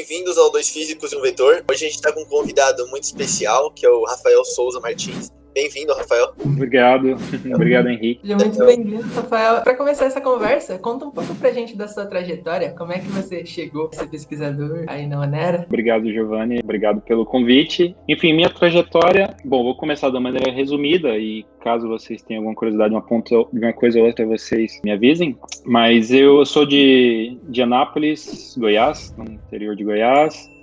bem-vindos ao Dois Físicos e um Vetor. Hoje a gente está com um convidado muito especial, que é o Rafael Souza Martins. Bem-vindo, Rafael. Obrigado, Henrique. Seja muito bem-vindo, Rafael. Para começar essa conversa, conta um pouco pra gente da sua trajetória. Como é que você chegou a ser pesquisador aí na Onera? Obrigado, Giovanni. Obrigado pelo convite. Enfim, minha trajetória... Bom, vou começar de uma maneira resumida e caso vocês tenham alguma curiosidade de uma coisa ou outra, vocês me avisem. Mas eu sou de Anápolis, Goiás, no interior de Goiás.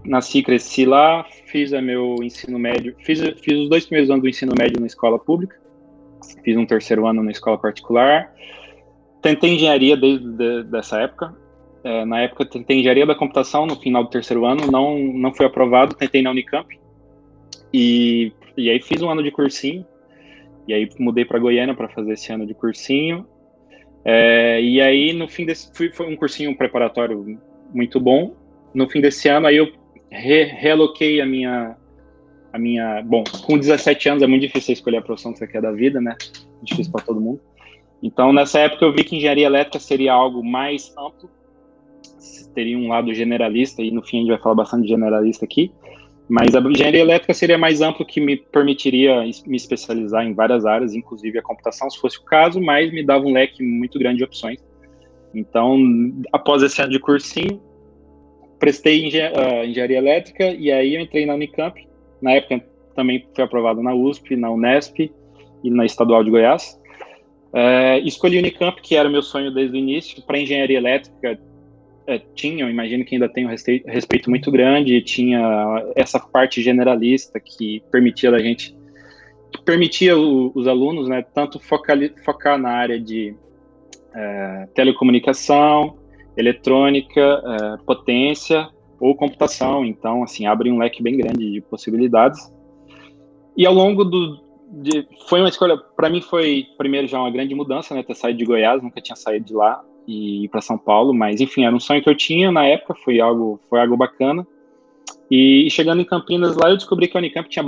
Nasci e cresci lá, fiz meu ensino médio, fiz os 2 primeiros anos do ensino médio na escola pública, fiz um 3º ano na escola particular, tentei engenharia desde dessa época, na época tentei engenharia da computação no final do 3º ano, não fui aprovado, tentei na Unicamp, e aí fiz um ano de cursinho, e aí mudei para Goiânia para fazer esse ano de cursinho, e aí no fim foi um cursinho preparatório muito bom. No fim desse ano aí eu realoquei a minha... Bom, com 17 anos é muito difícil escolher a profissão que você quer da vida, né? Difícil para todo mundo. Então, nessa época eu vi que engenharia elétrica seria algo mais amplo, teria um lado generalista, e no fim a gente vai falar bastante de generalista aqui, mas a engenharia elétrica seria mais amplo, que me permitiria me especializar em várias áreas, inclusive a computação, se fosse o caso, mas me dava um leque muito grande de opções. Então, após esse ano de cursinho, prestei engenharia elétrica e aí eu entrei na Unicamp. Na época também fui aprovado na USP, na Unesp e na Estadual de Goiás. Escolhi Unicamp, que era o meu sonho desde o início. Para engenharia elétrica eu imagino que ainda tem um respeito muito grande, tinha essa parte generalista que permitia os alunos, né, tanto focar na área de telecomunicação, eletrônica, potência ou computação. Então, assim, abre um leque bem grande de possibilidades. E ao longo foi uma escolha, para mim foi primeiro já uma grande mudança, né, ter saído de Goiás, nunca tinha saído de lá e ir para São Paulo, mas enfim, era um sonho que eu tinha na época, foi algo bacana. E chegando em Campinas lá, eu descobri que a Unicamp tinha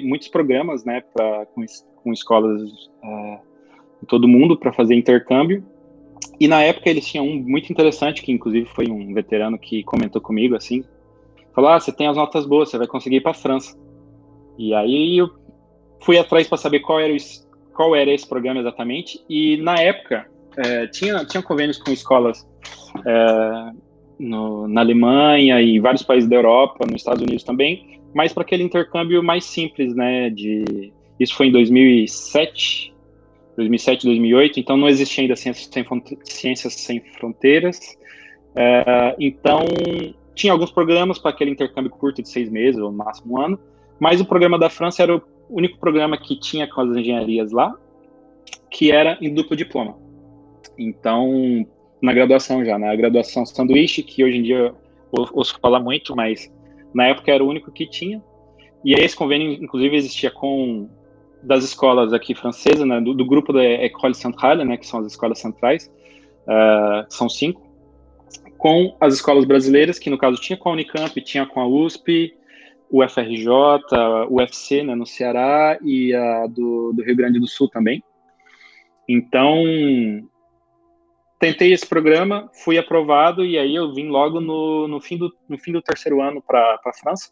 muitos programas, né, com escolas em todo mundo para fazer intercâmbio. E na época eles tinham um muito interessante, que inclusive foi um veterano que comentou comigo, assim, falou, você tem as notas boas, você vai conseguir ir para a França. E aí eu fui atrás para saber qual era esse programa exatamente, e na época tinha convênios com escolas na Alemanha e vários países da Europa, nos Estados Unidos também, mas para aquele intercâmbio mais simples, né, isso foi em 2007, 2008, então não existia ainda Ciências Sem Fronteiras. Então, tinha alguns programas para aquele intercâmbio curto de 6 meses, ou no máximo 1 ano, mas o programa da França era o único programa que tinha com as engenharias lá, que era em duplo diploma. Então, na graduação já, na graduação sanduíche, que hoje em dia eu ouço falar muito, mas na época era o único que tinha, e esse convênio, inclusive, existia das escolas aqui francesas, né, do grupo da École Centrale, né, que são as escolas centrais, são 5, com as escolas brasileiras, que no caso tinha com a Unicamp, tinha com a USP, o FRJ, o UFC, né, no Ceará, e a do Rio Grande do Sul também. Então, tentei esse programa, fui aprovado, e aí eu vim logo no fim do 3º ano para a França.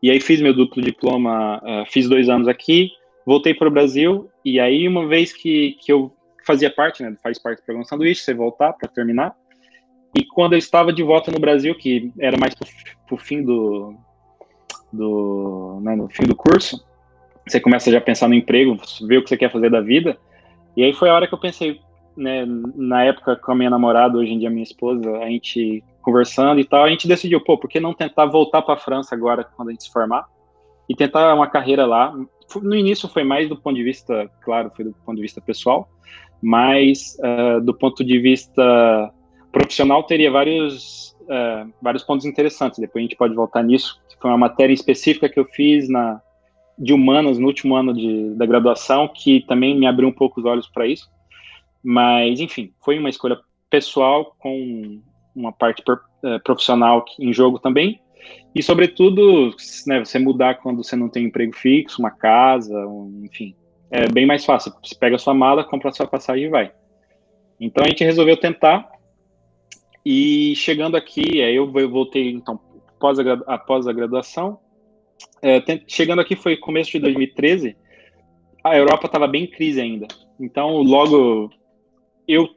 E aí fiz meu duplo diploma, fiz 2 anos aqui, voltei para o Brasil, e aí uma vez que eu fazia parte, né, faz parte do programa Sanduíche, você voltar para terminar, e quando eu estava de volta no Brasil, que era mais pro fim no fim do curso, você começa já a pensar no emprego, ver o que você quer fazer da vida, e aí foi a hora que eu pensei, né, na época com a minha namorada, hoje em dia minha esposa, a gente conversando e tal, a gente decidiu, por que não tentar voltar para a França agora, quando a gente se formar, e tentar uma carreira lá. No início foi mais do ponto de vista, claro, foi do ponto de vista pessoal, mas do ponto de vista profissional teria vários pontos interessantes. Depois a gente pode voltar nisso, que foi uma matéria específica que eu fiz de humanas no último ano da graduação, que também me abriu um pouco os olhos para isso. Mas, enfim, foi uma escolha pessoal com uma parte profissional em jogo também. E, sobretudo, né, você mudar quando você não tem um emprego fixo, uma casa, enfim, é bem mais fácil. Você pega a sua mala, compra a sua passagem e vai. Então, a gente resolveu tentar. E chegando aqui, aí eu voltei, então, após a graduação. Chegando aqui foi começo de 2013, a Europa estava bem em crise ainda. Então, logo, eu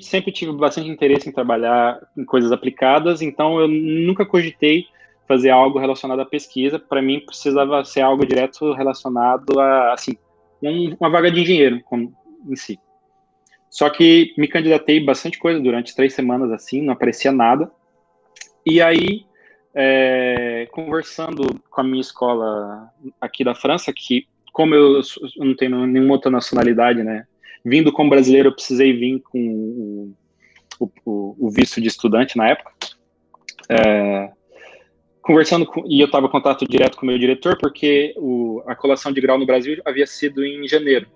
sempre tive bastante interesse em trabalhar em coisas aplicadas, então eu nunca cogitei fazer algo relacionado à pesquisa. Para mim, precisava ser algo direto relacionado a, assim, uma vaga de engenheiro em si. Só que me candidatei bastante coisa durante 3 semanas, assim, não aparecia nada. E aí, conversando com a minha escola aqui da França, que como eu não tenho nenhuma outra nacionalidade, né? Vindo como brasileiro, eu precisei vir com o visto de estudante na época. E eu estava em contato direto com o meu diretor, porque a colação de grau no Brasil havia sido em janeiro.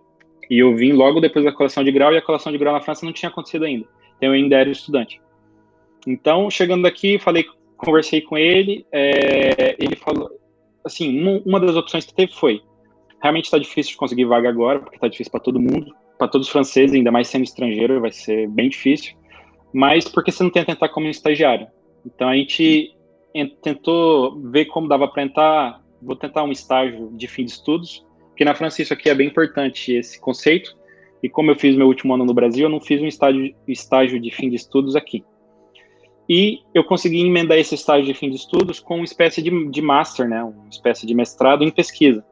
E eu vim logo depois da colação de grau, e a colação de grau na França não tinha acontecido ainda. Então, eu ainda era estudante. Então, chegando aqui, conversei com ele, ele falou, assim, uma das opções que teve foi, realmente está difícil de conseguir vaga agora, porque está difícil para todo mundo, para todos os franceses, ainda mais sendo estrangeiro, vai ser bem difícil, mas por que você não tenta entrar como estagiário? Então, a gente tentou ver como dava para entrar, vou tentar um estágio de fim de estudos, porque na França isso aqui é bem importante, esse conceito, e como eu fiz meu último ano no Brasil, eu não fiz um estágio de fim de estudos aqui. E eu consegui emendar esse estágio de fim de estudos com uma espécie de master, né, uma espécie de mestrado em pesquisa.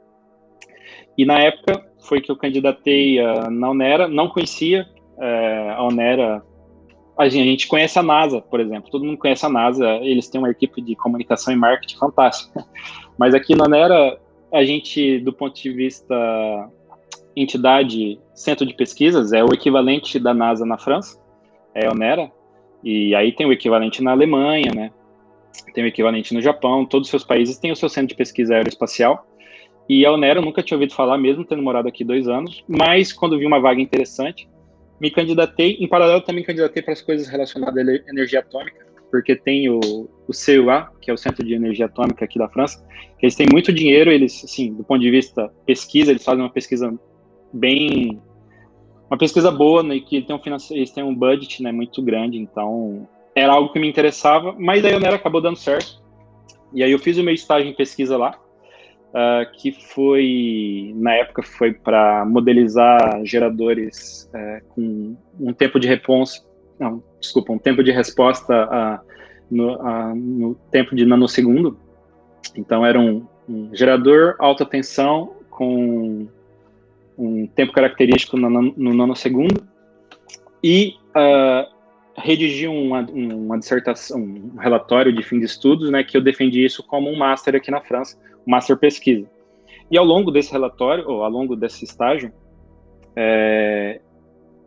E na época foi que eu candidatei na Onera, não conhecia a Onera. A gente conhece a NASA, por exemplo, todo mundo conhece a NASA, eles têm uma equipe de comunicação e marketing fantástica. Mas aqui na Onera, a gente, do ponto de vista entidade, centro de pesquisas, é o equivalente da NASA na França, é a Onera. E aí tem o equivalente na Alemanha, né? Tem o equivalente no Japão, todos os seus países têm o seu centro de pesquisa aeroespacial. E a Onera eu nunca tinha ouvido falar, mesmo tendo morado aqui 2 anos, mas quando vi uma vaga interessante, me candidatei. Em paralelo, também candidatei para as coisas relacionadas à energia atômica, porque tem o CEA, que é o Centro de Energia Atômica aqui da França, que eles têm muito dinheiro, eles, assim, do ponto de vista pesquisa, eles fazem uma pesquisa boa, né, que eles têm um budget, né, muito grande, então era algo que me interessava, mas aí a Onera acabou dando certo, e aí eu fiz o meu estágio em pesquisa lá, que foi, na época, foi para modelizar geradores com um tempo de um tempo de resposta no tempo de nanosegundo. Então era um gerador alta tensão com um tempo característico no nanosegundo, e redigi uma dissertação, um relatório de fim de estudos, né, que eu defendi isso como um master aqui na França, um master pesquisa. E ao longo desse relatório, ou ao longo desse estágio,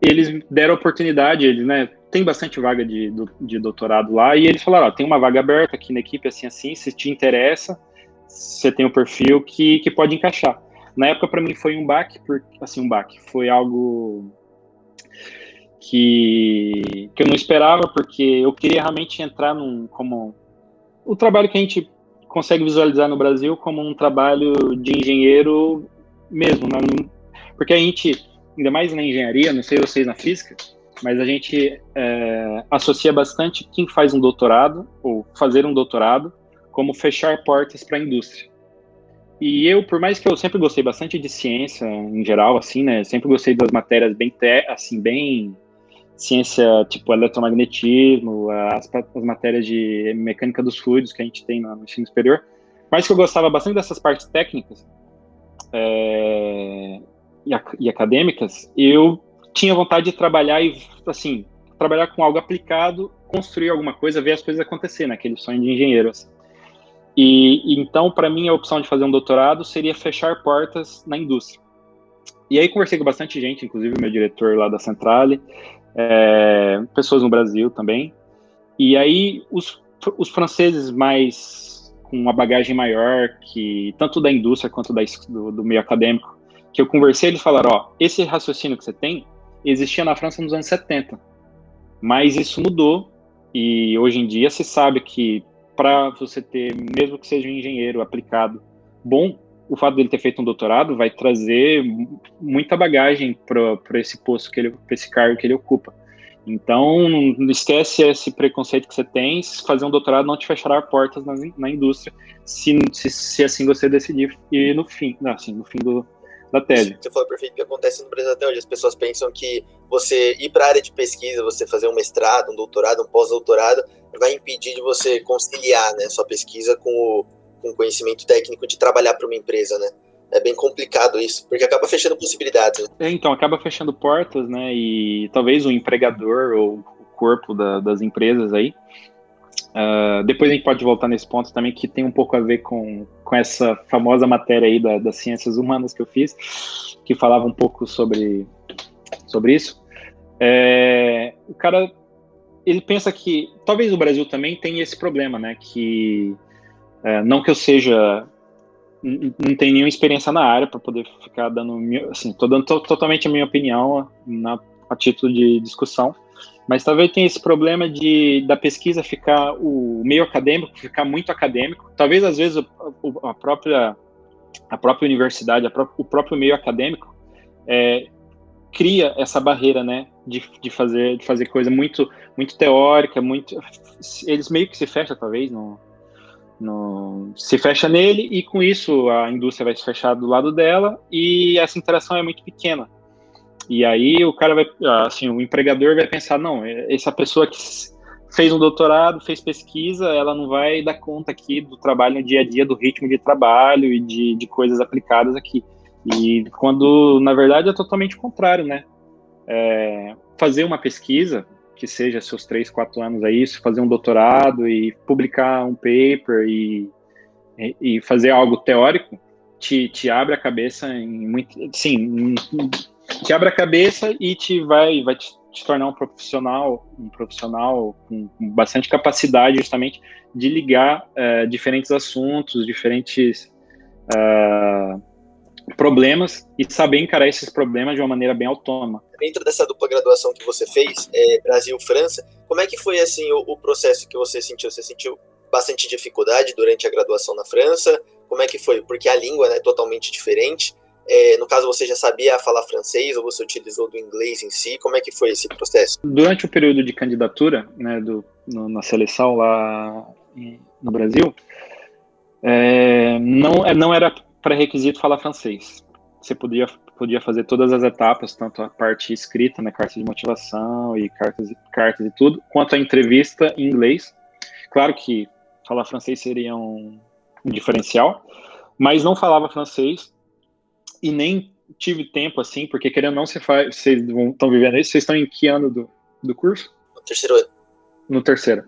eles deram oportunidade, né, tem bastante vaga de doutorado lá, e eles falaram, tem uma vaga aberta aqui na equipe, assim, se te interessa, você tem um perfil que pode encaixar. Na época, para mim, foi um baque, foi algo que eu não esperava, porque eu queria realmente entrar como o trabalho que a gente consegue visualizar no Brasil como um trabalho de engenheiro mesmo, né? Porque a gente, ainda mais na engenharia, não sei vocês na física, mas a gente associa bastante quem faz um doutorado, ou fazer um doutorado, como fechar portas para a indústria. E eu, por mais que eu sempre gostei bastante de ciência em geral, assim, né, sempre gostei das matérias bem ciência tipo eletromagnetismo, as matérias de mecânica dos fluidos que a gente tem no ensino superior, mas que eu gostava bastante dessas partes técnicas e acadêmicas, eu tinha vontade de trabalhar trabalhar com algo aplicado, construir alguma coisa, ver as coisas acontecer, naquele sonho de engenheiro, assim. E então, para mim, a opção de fazer um doutorado seria fechar portas na indústria. E aí conversei com bastante gente, inclusive o meu diretor lá da Centrale, pessoas no Brasil também. E aí os franceses com uma bagagem maior, que tanto da indústria quanto do meio acadêmico, que eu conversei, eles falaram, esse raciocínio que você tem existia na França nos anos 70, mas isso mudou, e hoje em dia se sabe que para você ter, mesmo que seja um engenheiro aplicado bom, o fato dele ter feito um doutorado vai trazer muita bagagem para esse posto, para esse cargo que ele ocupa. Então, não esquece esse preconceito que você tem, fazer um doutorado não te fechará portas na indústria, se assim você decidir ir no fim, assim, no fim da tese. Você falou perfeito, que acontece no Brasil até hoje. As pessoas pensam que você ir para a área de pesquisa, você fazer um mestrado, um doutorado, um pós-doutorado, vai impedir de você conciliar, né, sua pesquisa com o conhecimento técnico de trabalhar para uma empresa, né? É bem complicado isso, porque acaba fechando possibilidades. Né? Então, acaba fechando portas, né? E talvez o empregador ou o corpo das empresas aí. Depois a gente pode voltar nesse ponto também, que tem um pouco a ver com essa famosa matéria aí das ciências humanas que eu fiz, que falava um pouco sobre isso. O cara, ele pensa que talvez o Brasil também tenha esse problema, né? Que não que eu seja... não tenho nenhuma experiência na área para poder ficar dando, assim, tô dando totalmente a minha opinião a título de discussão, mas talvez tenha esse problema da pesquisa ficar, o meio acadêmico ficar muito acadêmico, talvez às vezes a própria universidade, o próprio meio acadêmico cria essa barreira, né, de fazer coisa muito, muito teórica, eles meio que se fecham talvez se fecha nele, e com isso a indústria vai se fechar do lado dela e essa interação é muito pequena. E aí o cara vai, assim, o empregador vai pensar, não, essa pessoa que fez um doutorado, fez pesquisa, ela não vai dar conta aqui do trabalho no dia a dia, do ritmo de trabalho e de coisas aplicadas aqui. E quando, na verdade, é totalmente o contrário, né? Fazer uma pesquisa, que seja seus 3, 4 anos aí, fazer um doutorado e publicar um paper e fazer algo teórico, te abre a cabeça em muito, sim, te abre a cabeça e vai te tornar um profissional com bastante capacidade justamente de ligar diferentes assuntos, diferentes problemas e saber encarar esses problemas de uma maneira bem autônoma. Dentro dessa dupla graduação que você fez, Brasil-França, como é que foi assim o processo que você sentiu? Você sentiu bastante dificuldade durante a graduação na França? Como é que foi? Porque a língua é totalmente diferente. No caso, você já sabia falar francês ou você utilizou do inglês em si? Como é que foi esse processo? Durante o período de candidatura, né, na seleção lá no Brasil, não era pré-requisito falar francês. Você podia fazer todas as etapas, tanto a parte escrita, né, carta de motivação e cartas e tudo, quanto a entrevista em inglês. Claro que falar francês seria um diferencial, mas não falava francês e nem tive tempo, assim, porque querendo ou não, vocês estão vivendo isso, vocês estão em que ano do curso? No terceiro ano. No terceiro.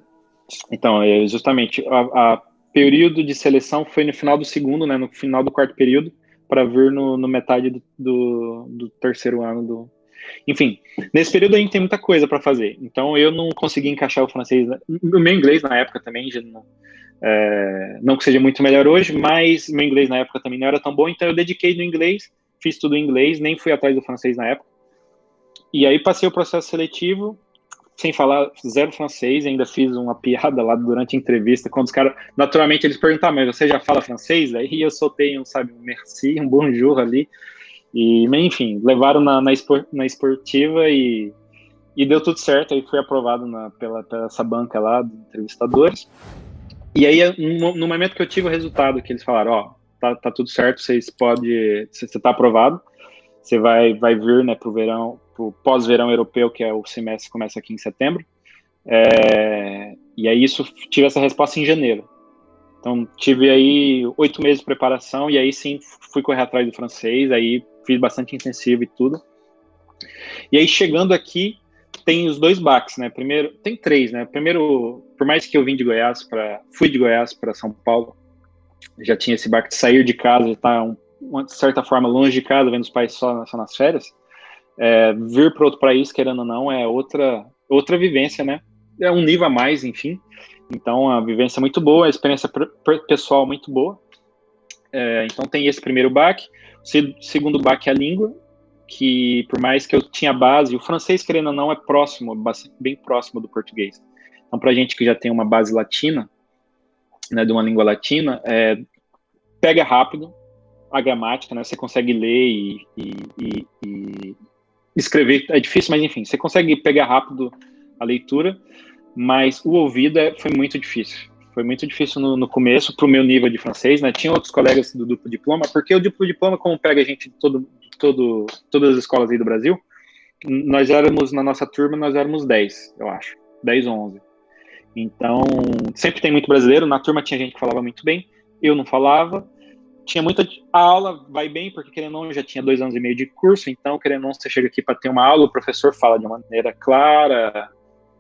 Então, justamente, a período de seleção foi no final do segundo, né, no final do quarto período, para vir no metade do terceiro ano. Enfim, nesse período a gente tem muita coisa para fazer. Então, eu não consegui encaixar o francês. O meu inglês, na época, também, não que seja muito melhor hoje, mas meu inglês, na época, também não era tão bom. Então, eu dediquei no inglês, fiz tudo em inglês, nem fui atrás do francês na época. E aí, passei o processo seletivo, sem falar zero francês, ainda fiz uma piada lá durante a entrevista, quando os caras, naturalmente, eles perguntaram, mas você já fala francês? Aí eu soltei um merci, um bonjour ali, e, enfim, levaram na esportiva e deu tudo certo, aí fui aprovado pela essa banca lá, de entrevistadores, e aí, no momento que eu tive o resultado, que eles falaram, tá tudo certo, você tá aprovado, você vai vir, né, pro pós-verão europeu, que é o semestre que começa aqui em setembro. E aí tive essa resposta em janeiro. Então tive aí 8 meses de preparação e aí sim fui correr atrás do francês, aí fiz bastante intensivo e tudo. E aí chegando aqui tem os 2 baques, né? Primeiro, tem 3, né? Primeiro, por mais que eu fui de Goiás para São Paulo, já tinha esse baque de sair de casa, tá de certa forma longe de casa, vendo os pais só nas férias. Vir para outro país, querendo ou não, é outra vivência, né? É um nível a mais, enfim. Então, a vivência é muito boa, a experiência pessoal muito boa. Então, tem esse primeiro baque. O segundo baque é a língua, que por mais que eu tinha base, o francês, querendo ou não, é bem próximo do português. Então, para a gente que já tem uma base latina, né, de uma língua latina, pega rápido a gramática, né? Você consegue ler e escrever é difícil, mas enfim, você consegue pegar rápido a leitura, mas o ouvido foi muito difícil. Foi muito difícil no começo, para o meu nível de francês, né? Tinha outros colegas do duplo diploma, porque o duplo diploma, como pega a gente de todas as escolas aí do Brasil, nós éramos, na nossa turma, nós éramos 10, eu acho. 10 ou 11. Então, sempre tem muito brasileiro. Na turma tinha gente que falava muito bem, eu não falava. Tinha muita... A aula vai bem, porque querendo ou não, eu já tinha 2 anos e meio de curso, então, querendo ou não, você chega aqui para ter uma aula, o professor fala de uma maneira clara,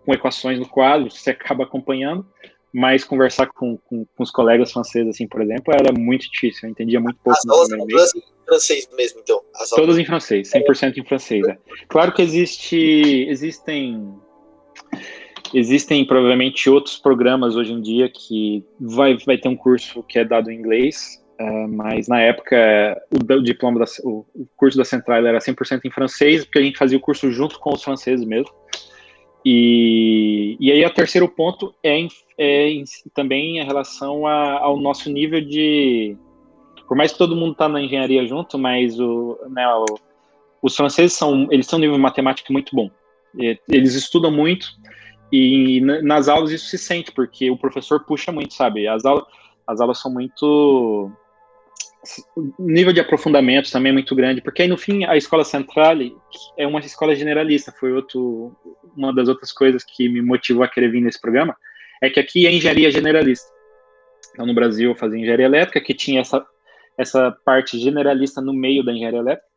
com equações no quadro, você acaba acompanhando, mas conversar com os colegas franceses, assim, por exemplo, era muito difícil, eu entendia muito pouco. As aulas eram todas em francês mesmo, então? Todas em francês, 100% em francês. É. Claro que existem provavelmente outros programas hoje em dia que vai ter um curso que é dado em inglês, mas na época o curso da Central era 100% em francês, porque a gente fazia o curso junto com os franceses mesmo. E aí o terceiro ponto também em relação ao nosso nível de... Por mais que todo mundo está na engenharia junto, mas os franceses eles têm um nível de matemática muito bom. Eles estudam muito e nas aulas isso se sente, porque o professor puxa muito, sabe? As aulas são muito... O nível de aprofundamento também é muito grande, porque aí no fim a Escola Central é uma escola generalista. Foi uma das outras coisas que me motivou a querer vir nesse programa, é que aqui é engenharia generalista. Então no Brasil eu fazia engenharia elétrica, que tinha essa parte generalista no meio da engenharia elétrica,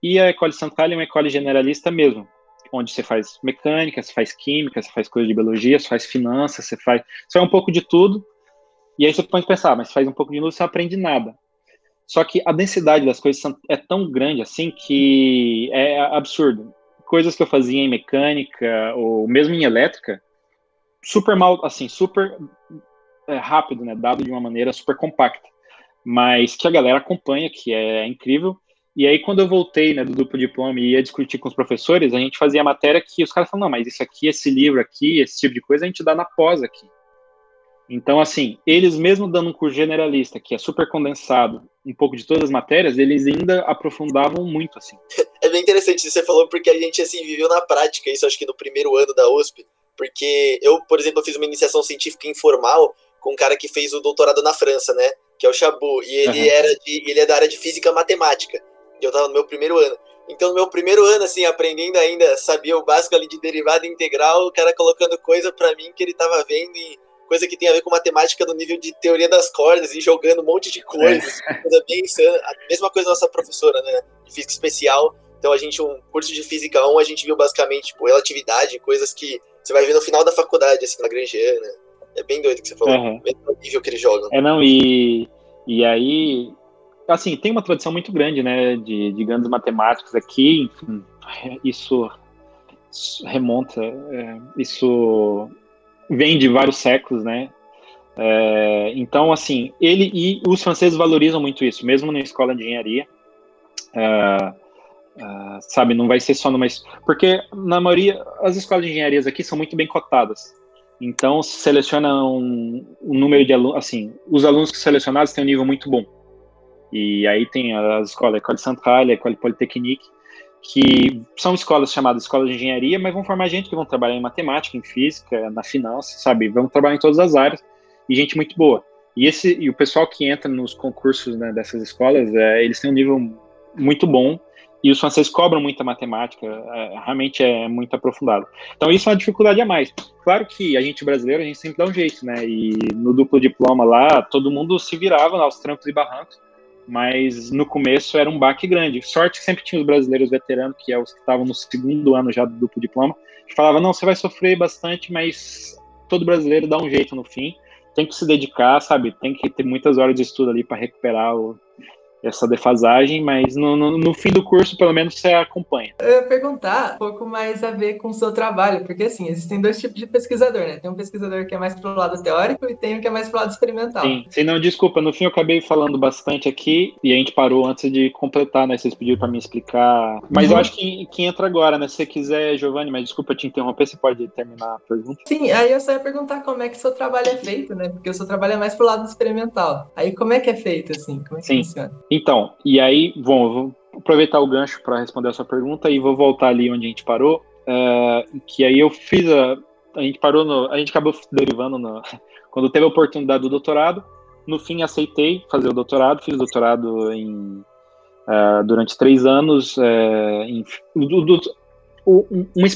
e a École Centrale é uma escola generalista mesmo, onde você faz mecânica, você faz química, você faz coisa de biologia, você faz finanças, você faz um pouco de tudo, e aí você pode pensar, mas você faz um pouco de tudo, você não aprende nada. Só que a densidade das coisas é tão grande assim que é absurdo. Coisas que eu fazia em mecânica, ou mesmo em elétrica, super mal, assim, super rápido, né, dado de uma maneira super compacta, mas que a galera acompanha, que é incrível. E aí, quando eu voltei, né, do duplo diploma e ia discutir com os professores, a gente fazia matéria que os caras falavam, não, mas isso aqui, esse livro aqui, esse tipo de coisa, a gente dá na pós aqui. Então, assim, eles mesmo dando um curso generalista, que é super condensado, um pouco de todas as matérias, eles ainda aprofundavam muito, assim. É bem interessante isso que você falou, porque a gente, assim, viveu na prática isso, acho que no primeiro ano da USP, porque eu, por exemplo, fiz uma iniciação científica informal com um cara que fez o doutorado na França, né, que é o Chabot, e ele ele é da área de física matemática, e eu tava no meu primeiro ano. Então, no meu primeiro ano, assim, aprendendo ainda, sabia o básico ali de derivada integral, o cara colocando coisa pra mim que ele tava vendo e coisa que tem a ver com matemática no nível de teoria das cordas e jogando um monte de coisas, coisa bem insana. A mesma coisa nossa professora, né, de física especial. Então um curso de física 1, a gente viu basicamente, tipo, relatividade, coisas que você vai ver no final da faculdade, assim, Lagrangiana. É bem doido o que você falou, mesmo nível que eles jogam. E aí, assim, tem uma tradição muito grande, né, de grandes matemáticos aqui, enfim, isso remonta, isso vem de vários séculos, né? Então, assim, ele e os franceses valorizam muito isso, mesmo na escola de engenharia. Sabe, não vai ser só numa... Porque, na maioria, as escolas de engenharias aqui são muito bem cotadas. Então, se seleciona um número de alunos... Assim, os alunos que selecionados têm um nível muito bom. E aí tem as escolas, a École Centrale, a École Polytechnique, que são escolas chamadas escolas de engenharia, mas vão formar gente que vão trabalhar em matemática, em física, na finança, sabe? Vão trabalhar em todas as áreas, e gente muito boa. E o pessoal que entra nos concursos, né, dessas escolas, eles têm um nível muito bom, e os franceses cobram muita matemática, realmente é muito aprofundado. Então isso é uma dificuldade a mais. Claro que a gente brasileiro, a gente sempre dá um jeito, né? E no duplo diploma lá, todo mundo se virava aos trancos e barrancos, mas no começo era um baque grande. Sorte que sempre tinha os brasileiros veteranos, que é os que estavam no segundo ano já do duplo diploma, que falavam, não, você vai sofrer bastante, mas todo brasileiro dá um jeito no fim, tem que se dedicar, sabe, tem que ter muitas horas de estudo ali para recuperar essa defasagem, mas no fim do curso, pelo menos, você acompanha. Eu ia perguntar um pouco mais a ver com o seu trabalho, porque, assim, existem 2 tipos de pesquisador, né? Tem um pesquisador que é mais pro lado teórico e tem um que é mais pro lado experimental. Sim, não, desculpa, no fim eu acabei falando bastante aqui e a gente parou antes de completar, né? Vocês pediram para me explicar, mas eu acho que entra agora, né? Se você quiser, Giovanni, mas desculpa te interromper, você pode terminar a pergunta? Sim, aí eu só ia perguntar como é que o seu trabalho é feito, né? Porque o seu trabalho é mais pro lado experimental. Aí como é que é feito, assim? Como é que funciona? Então, e aí, bom, aproveitar o gancho para responder a sua pergunta e vou voltar ali onde a gente parou, que aí eu fiz a gente acabou derivando quando teve a oportunidade do doutorado. No fim, aceitei fazer o doutorado, fiz o doutorado durante 3 anos. Uma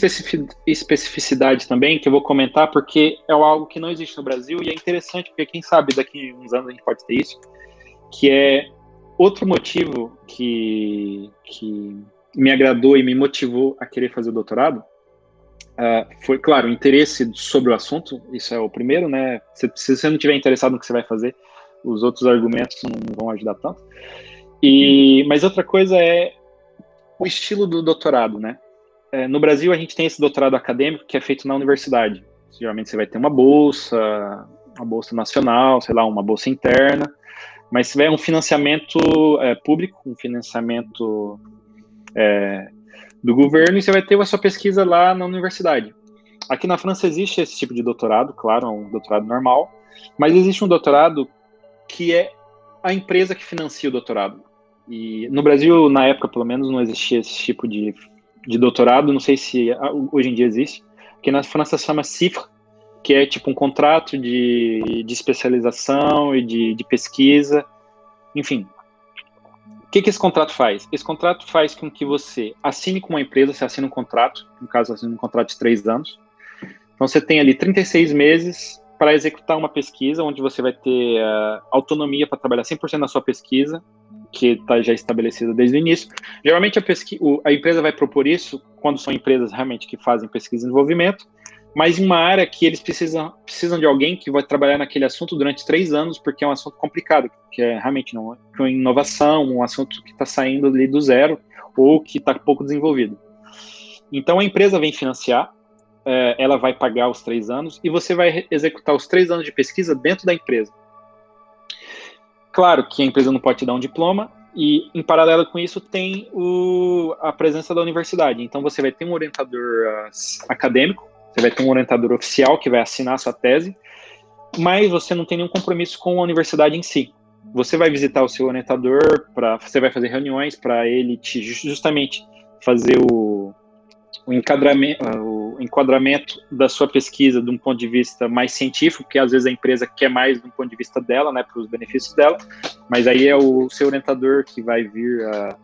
especificidade também que eu vou comentar, porque é algo que não existe no Brasil e é interessante, porque quem sabe daqui a uns anos a gente pode ter isso, que é outro motivo que me agradou e me motivou a querer fazer o doutorado. Foi, claro, o interesse sobre o assunto, isso é o primeiro, né? Se você não estiver interessado no que você vai fazer, os outros argumentos não vão ajudar tanto. Mas outra coisa é o estilo do doutorado, né? No Brasil, a gente tem esse doutorado acadêmico que é feito na universidade. Geralmente você vai ter uma bolsa nacional, sei lá, uma bolsa interna, mas se tiver um financiamento público, um financiamento do governo, e você vai ter a sua pesquisa lá na universidade. Aqui na França existe esse tipo de doutorado, claro, é um doutorado normal, mas existe um doutorado que é a empresa que financia o doutorado. E no Brasil, na época, pelo menos, não existia esse tipo de doutorado, não sei se hoje em dia existe, que na França se chama CIFRE, que é tipo um contrato de especialização e de pesquisa, enfim. O que esse contrato faz? Esse contrato faz com que você assine com uma empresa, você assina um contrato, no caso, assina um contrato de 3 anos. Então, você tem ali 36 meses para executar uma pesquisa, onde você vai ter autonomia para trabalhar 100% na sua pesquisa, que está já estabelecida desde o início. Geralmente, a empresa vai propor isso quando são empresas realmente que fazem pesquisa e desenvolvimento, mas em uma área que eles precisam de alguém que vai trabalhar naquele assunto durante 3 anos, porque é um assunto complicado, que é realmente uma inovação, um assunto que está saindo ali do zero ou que está pouco desenvolvido. Então, a empresa vem financiar, ela vai pagar os 3 anos e você vai executar os 3 anos de pesquisa dentro da empresa. Claro que a empresa não pode te dar um diploma e, em paralelo com isso, tem a presença da universidade. Então, você vai ter um orientador acadêmico, você vai ter um orientador oficial que vai assinar a sua tese, mas você não tem nenhum compromisso com a universidade em si. Você vai visitar o seu orientador, você vai fazer reuniões para ele justamente fazer o enquadramento da sua pesquisa de um ponto de vista mais científico, porque às vezes a empresa quer mais de um ponto de vista dela, né, para os benefícios dela, mas aí é o seu orientador que vai vir a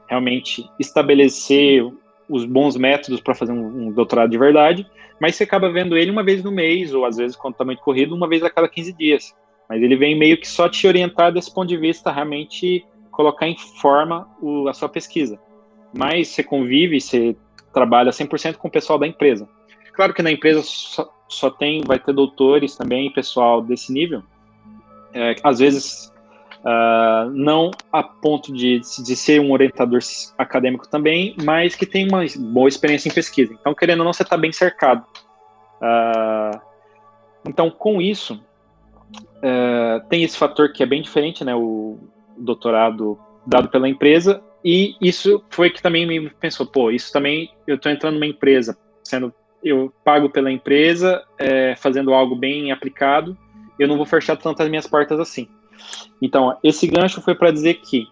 realmente estabelecer os bons métodos para fazer um doutorado de verdade, mas você acaba vendo ele uma vez no mês, ou às vezes, quando está muito corrido, uma vez a cada 15 dias. Mas ele vem meio que só te orientar desse ponto de vista, realmente colocar em forma a sua pesquisa. Mas você convive, você trabalha 100% com o pessoal da empresa. Claro que na empresa vai ter doutores também, pessoal desse nível. Às vezes, não a ponto de ser um orientador acadêmico também, mas que tem uma boa experiência em pesquisa. Então, querendo ou não, você está bem cercado. Então, com isso, tem esse fator que é bem diferente, né? O doutorado dado pela empresa, e isso foi que também me pensou, isso também, eu estou entrando numa empresa, eu pago pela empresa, fazendo algo bem aplicado, eu não vou fechar tanto as minhas portas assim. Então, esse gancho foi para dizer que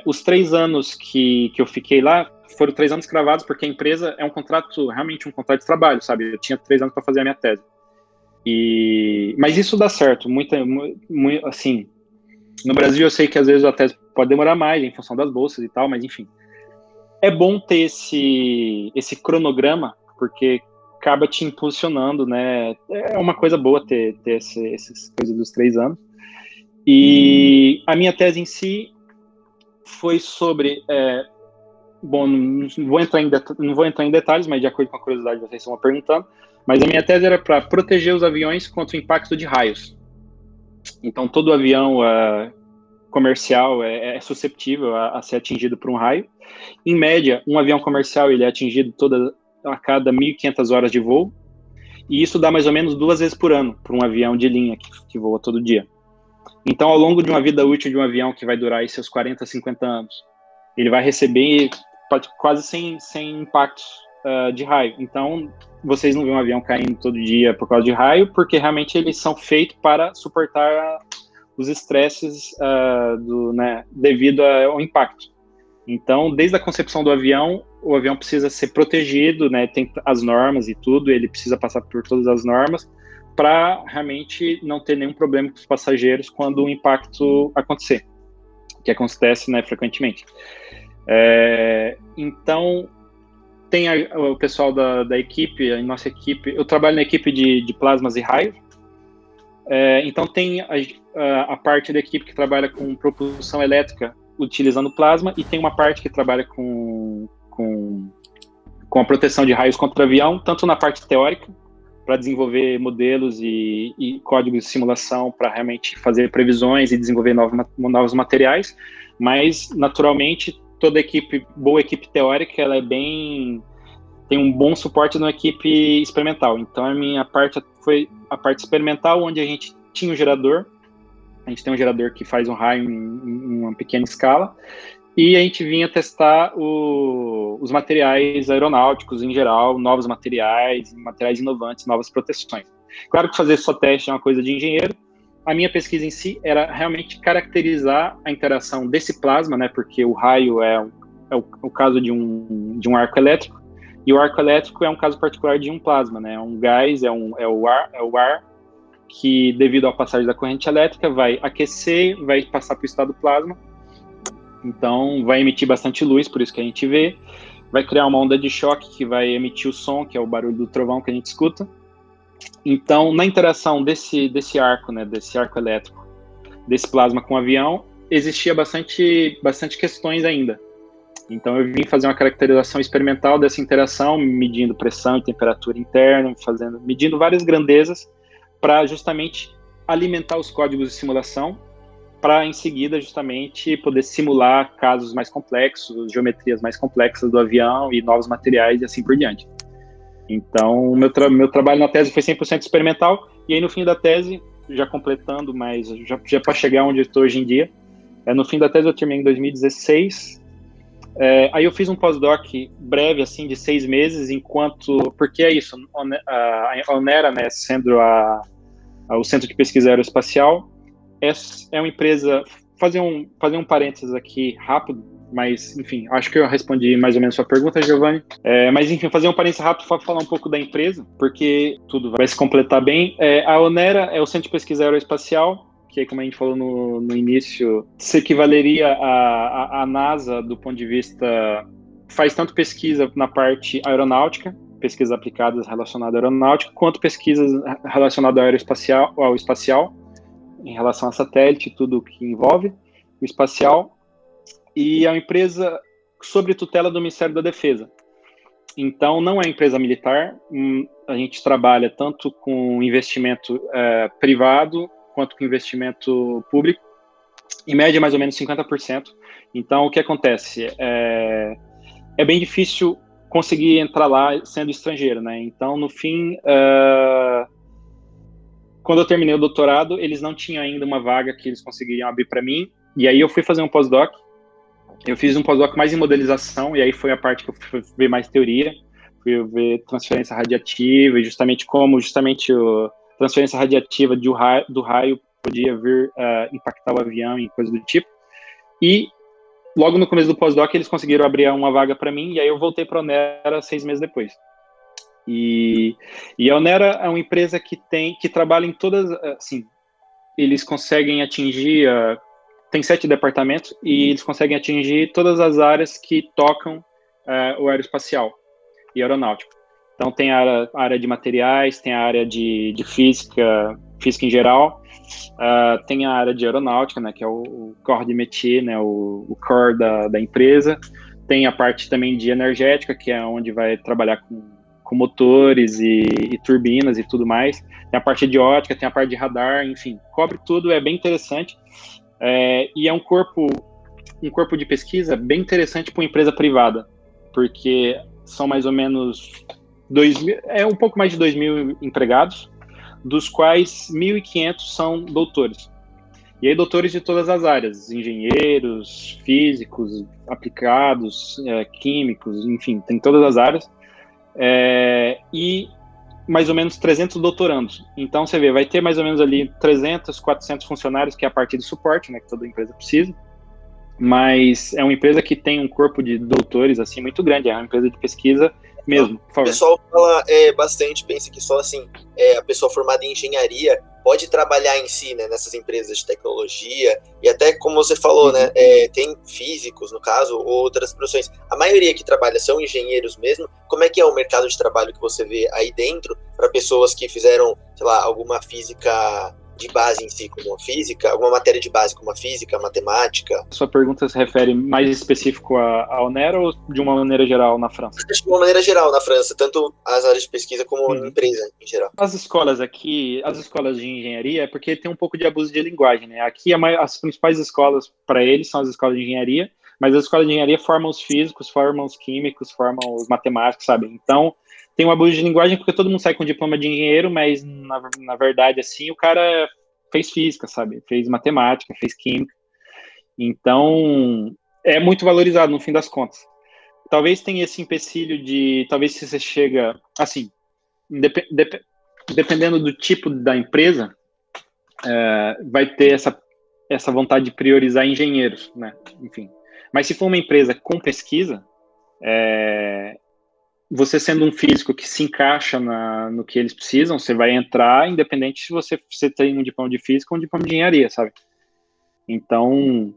os 3 anos que eu fiquei lá foram 3 anos cravados, porque a empresa é realmente um contrato de trabalho, sabe? Eu tinha 3 anos para fazer a minha tese. Mas isso dá certo, assim, no Brasil eu sei que às vezes a tese pode demorar mais em função das bolsas e tal, mas enfim. É bom ter esse cronograma, porque acaba te impulsionando, né? É uma coisa boa ter essas coisas dos 3 anos. E a minha tese em si foi sobre... não vou entrar em detalhes, mas de acordo com a curiosidade que vocês estão perguntando, mas a minha tese era para proteger os aviões contra o impacto de raios. Então, todo avião comercial é susceptível a ser atingido por um raio. Em média, um avião comercial ele é atingido a cada 1.500 horas de voo, e isso dá mais ou menos 2 vezes por ano para um avião de linha que voa todo dia. Então, ao longo de uma vida útil de um avião que vai durar aí seus 40, 50 anos, ele vai receber quase sem impactos de raio. Então, vocês não vêem um avião caindo todo dia por causa de raio, porque realmente eles são feitos para suportar os estresses devido ao impacto. Então, desde a concepção do avião, o avião precisa ser protegido, né? Tem as normas e tudo, ele precisa passar por todas as normas para realmente não ter nenhum problema com os passageiros quando o impacto acontecer, que acontece, né, frequentemente. Então, tem o pessoal da equipe, a nossa equipe, eu trabalho na equipe de plasmas e raios, então tem a parte da equipe que trabalha com propulsão elétrica utilizando plasma, e tem uma parte que trabalha com a proteção de raios contra avião, tanto na parte teórica, para desenvolver modelos e códigos de simulação para realmente fazer previsões e desenvolver novos materiais, mas, naturalmente, toda boa equipe teórica, ela tem um bom suporte na equipe experimental. Então, a minha parte foi a parte experimental, onde a gente tinha um gerador. A gente tem um gerador que faz um raio em uma pequena escala, e a gente vinha testar os materiais aeronáuticos em geral, novos materiais inovantes, novas proteções. Claro que fazer só teste é uma coisa de engenheiro. A minha pesquisa em si era realmente caracterizar a interação desse plasma, né, porque o raio é o caso de um arco elétrico, e o arco elétrico é um caso particular de um plasma, né, um gás, é o ar que, devido à passagem da corrente elétrica, vai aquecer, vai passar para o estado plasma, então vai emitir bastante luz, por isso que a gente vê, vai criar uma onda de choque que vai emitir o som, que é o barulho do trovão que a gente escuta. Então, na interação desse arco, né, desse arco elétrico, desse plasma com o avião, existia bastante questões ainda. Então, eu vim fazer uma caracterização experimental dessa interação, medindo pressão e temperatura interna, medindo várias grandezas, para justamente alimentar os códigos de simulação, para em seguida justamente poder simular casos mais complexos, geometrias mais complexas do avião e novos materiais e assim por diante. Então, o meu trabalho na tese foi 100% experimental, e aí no fim da tese, já completando, mas já para chegar onde eu estou hoje em dia, no fim da tese eu terminei em 2016, aí eu fiz um pós-doc breve, assim, de 6 meses, porque é isso, a Onera, né, sendo o Centro de Pesquisa Aeroespacial, é uma empresa, fazer um parênteses aqui rápido, mas, enfim, acho que eu respondi mais ou menos sua pergunta, Giovanni. Mas, enfim, fazer um parênteses rápido para falar um pouco da empresa, porque tudo vai se completar bem. A Onera é o Centro de Pesquisa Aeroespacial, que, como a gente falou no início, se equivaleria à NASA do ponto de vista... Faz tanto pesquisa na parte aeronáutica, pesquisas aplicadas relacionadas à aeronáutica, quanto pesquisas relacionadas ao espacial, em relação a satélite, tudo que envolve o espacial, e é uma empresa sob tutela do Ministério da Defesa. Então, não é empresa militar, a gente trabalha tanto com investimento privado, quanto com investimento público, em média mais ou menos 50%. Então, o que acontece? É bem difícil conseguir entrar lá sendo estrangeiro, né? Então, no fim... Quando eu terminei o doutorado, eles não tinham ainda uma vaga que eles conseguiriam abrir para mim, e aí eu fui fazer um pós-doc. Eu fiz um pós-doc mais em modelização, e aí foi a parte que eu fui ver mais teoria, fui ver transferência radiativa, e justamente como a transferência radiativa do raio podia vir impactar o avião e coisas do tipo. E logo no começo do pós-doc, eles conseguiram abrir uma vaga para mim, e aí eu voltei para a Onera 6 meses depois. E a Onera é uma empresa que trabalha em todas, assim, eles conseguem atingir, tem 7 departamentos, e eles conseguem atingir todas as áreas que tocam o aeroespacial e aeronáutico. Então, tem a área de materiais, tem a área de física em geral, tem a área de aeronáutica, né, que é o core de métier, né, o core da empresa, tem a parte também de energética, que é onde vai trabalhar com motores e turbinas e tudo mais, tem a parte de ótica, tem a parte de radar, enfim, cobre tudo, é bem interessante, e é um corpo de pesquisa bem interessante para uma empresa privada, porque são mais ou menos um pouco mais de 2.000 empregados, dos quais 1.500 são doutores. E aí doutores de todas as áreas, engenheiros, físicos, aplicados, químicos, enfim, tem todas as áreas. E mais ou menos 300 doutorandos. Então, você vê, vai ter mais ou menos ali 300, 400 funcionários, que é a parte de suporte, né, que toda empresa precisa. mas é uma empresa que tem um corpo de doutores assim muito grande, é uma empresa de pesquisa mesmo, por favor. O pessoal fala bastante, pensa que só assim, a pessoa formada em engenharia pode trabalhar em si, né, nessas empresas de tecnologia, e até como você falou, né, tem físicos, no caso, ou outras profissões. A maioria que trabalha são engenheiros mesmo. Como é que é o mercado de trabalho que você vê aí dentro para pessoas que fizeram, sei lá, alguma física de base em si, como a física, alguma matéria de base como a física, a matemática? Sua pergunta se refere mais específico à Onera ou de uma maneira geral na França? Acho que de uma maneira geral na França, tanto as áreas de pesquisa como a empresa em geral. As escolas aqui, as escolas de engenharia, é porque tem um pouco de abuso de linguagem, né? Aqui as principais escolas para eles são as escolas de engenharia, mas as escolas de engenharia formam os físicos, formam os químicos, formam os matemáticos, sabe? Então, tem um abuso de linguagem porque todo mundo sai com diploma de engenheiro, mas na verdade, assim, o cara fez física, sabe? Fez matemática, fez química. Então, é muito valorizado no fim das contas. Talvez tenha esse empecilho de, talvez se você chega, assim, dependendo do tipo da empresa, vai ter essa vontade de priorizar engenheiros, né? Enfim. Mas se for uma empresa com pesquisa, você sendo um físico que se encaixa no que eles precisam, você vai entrar, independente se você tem um diploma de física ou um diploma de engenharia, sabe? Então,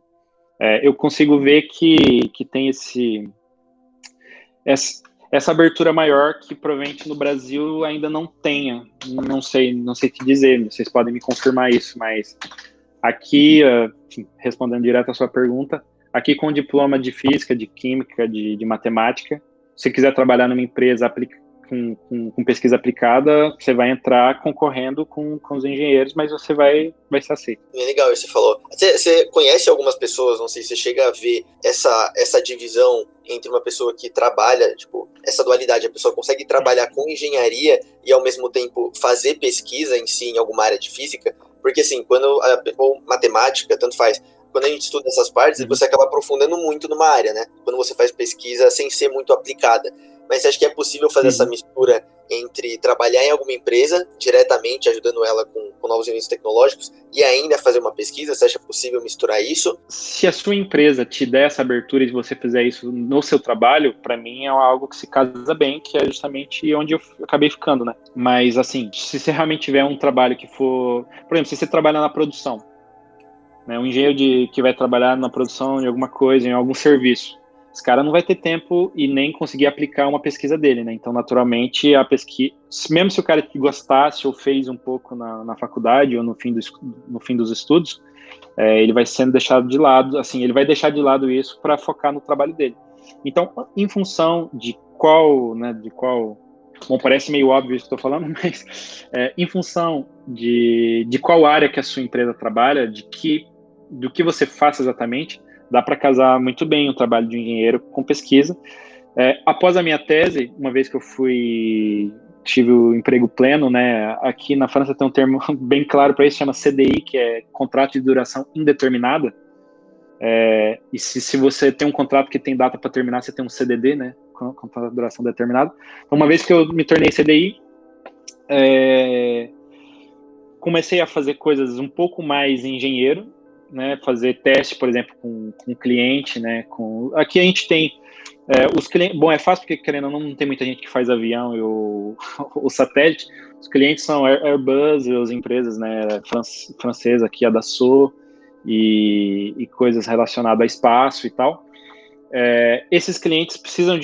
eu consigo ver que tem essa abertura maior que provavelmente no Brasil ainda não tenha. Não sei te dizer, vocês podem me confirmar isso, mas aqui, respondendo direto à sua pergunta, aqui com diploma de física, de química, de matemática, se quiser trabalhar numa empresa com pesquisa aplicada, você vai entrar concorrendo com os engenheiros, mas você vai ser aceito. É legal isso que você falou. Você conhece algumas pessoas, não sei se você chega a ver essa divisão entre uma pessoa que trabalha, tipo, essa dualidade, a pessoa consegue trabalhar com engenharia e ao mesmo tempo fazer pesquisa em si em alguma área de física, porque assim, ou matemática, tanto faz, quando a gente estuda essas partes, você acaba aprofundando muito numa área, né? Quando você faz pesquisa sem ser muito aplicada. Mas você acha que é possível fazer essa mistura entre trabalhar em alguma empresa, diretamente ajudando ela com novos inventos tecnológicos, e ainda fazer uma pesquisa? Você acha possível misturar isso? Se a sua empresa te der essa abertura e você fizer isso no seu trabalho, para mim é algo que se casa bem, que é justamente onde eu acabei ficando, né? Mas, assim, se você realmente tiver um trabalho que for... Por exemplo, se você trabalha na produção, né, um engenheiro que vai trabalhar na produção de alguma coisa, em algum serviço, esse cara não vai ter tempo e nem conseguir aplicar uma pesquisa dele, né? Então, naturalmente, a pesquisa, mesmo se o cara gostasse ou fez um pouco na faculdade ou no fim dos estudos, ele vai sendo deixado de lado, assim, ele vai deixar de lado isso para focar no trabalho dele. Então, em função de qual, bom, parece meio óbvio isso que eu estou falando, mas em função de qual área que a sua empresa trabalha, do que você faça exatamente, dá para casar muito bem o trabalho de engenheiro com pesquisa. Após a minha tese, uma vez que eu tive o emprego pleno, né, aqui na França tem um termo bem claro para isso, chama CDI, que é contrato de duração indeterminada. E se você tem um contrato que tem data para terminar, você tem um CDD, né, contrato de duração determinada. Então, uma vez que eu me tornei CDI, comecei a fazer coisas um pouco mais engenheiro, né, fazer teste, por exemplo, com cliente, né, aqui a gente tem os clientes, bom, é fácil porque, querendo ou não tem muita gente que faz avião e o satélite. Os clientes são Airbus, as empresas, né, francesas aqui, a Dassault e coisas relacionadas a espaço e tal. Esses clientes precisam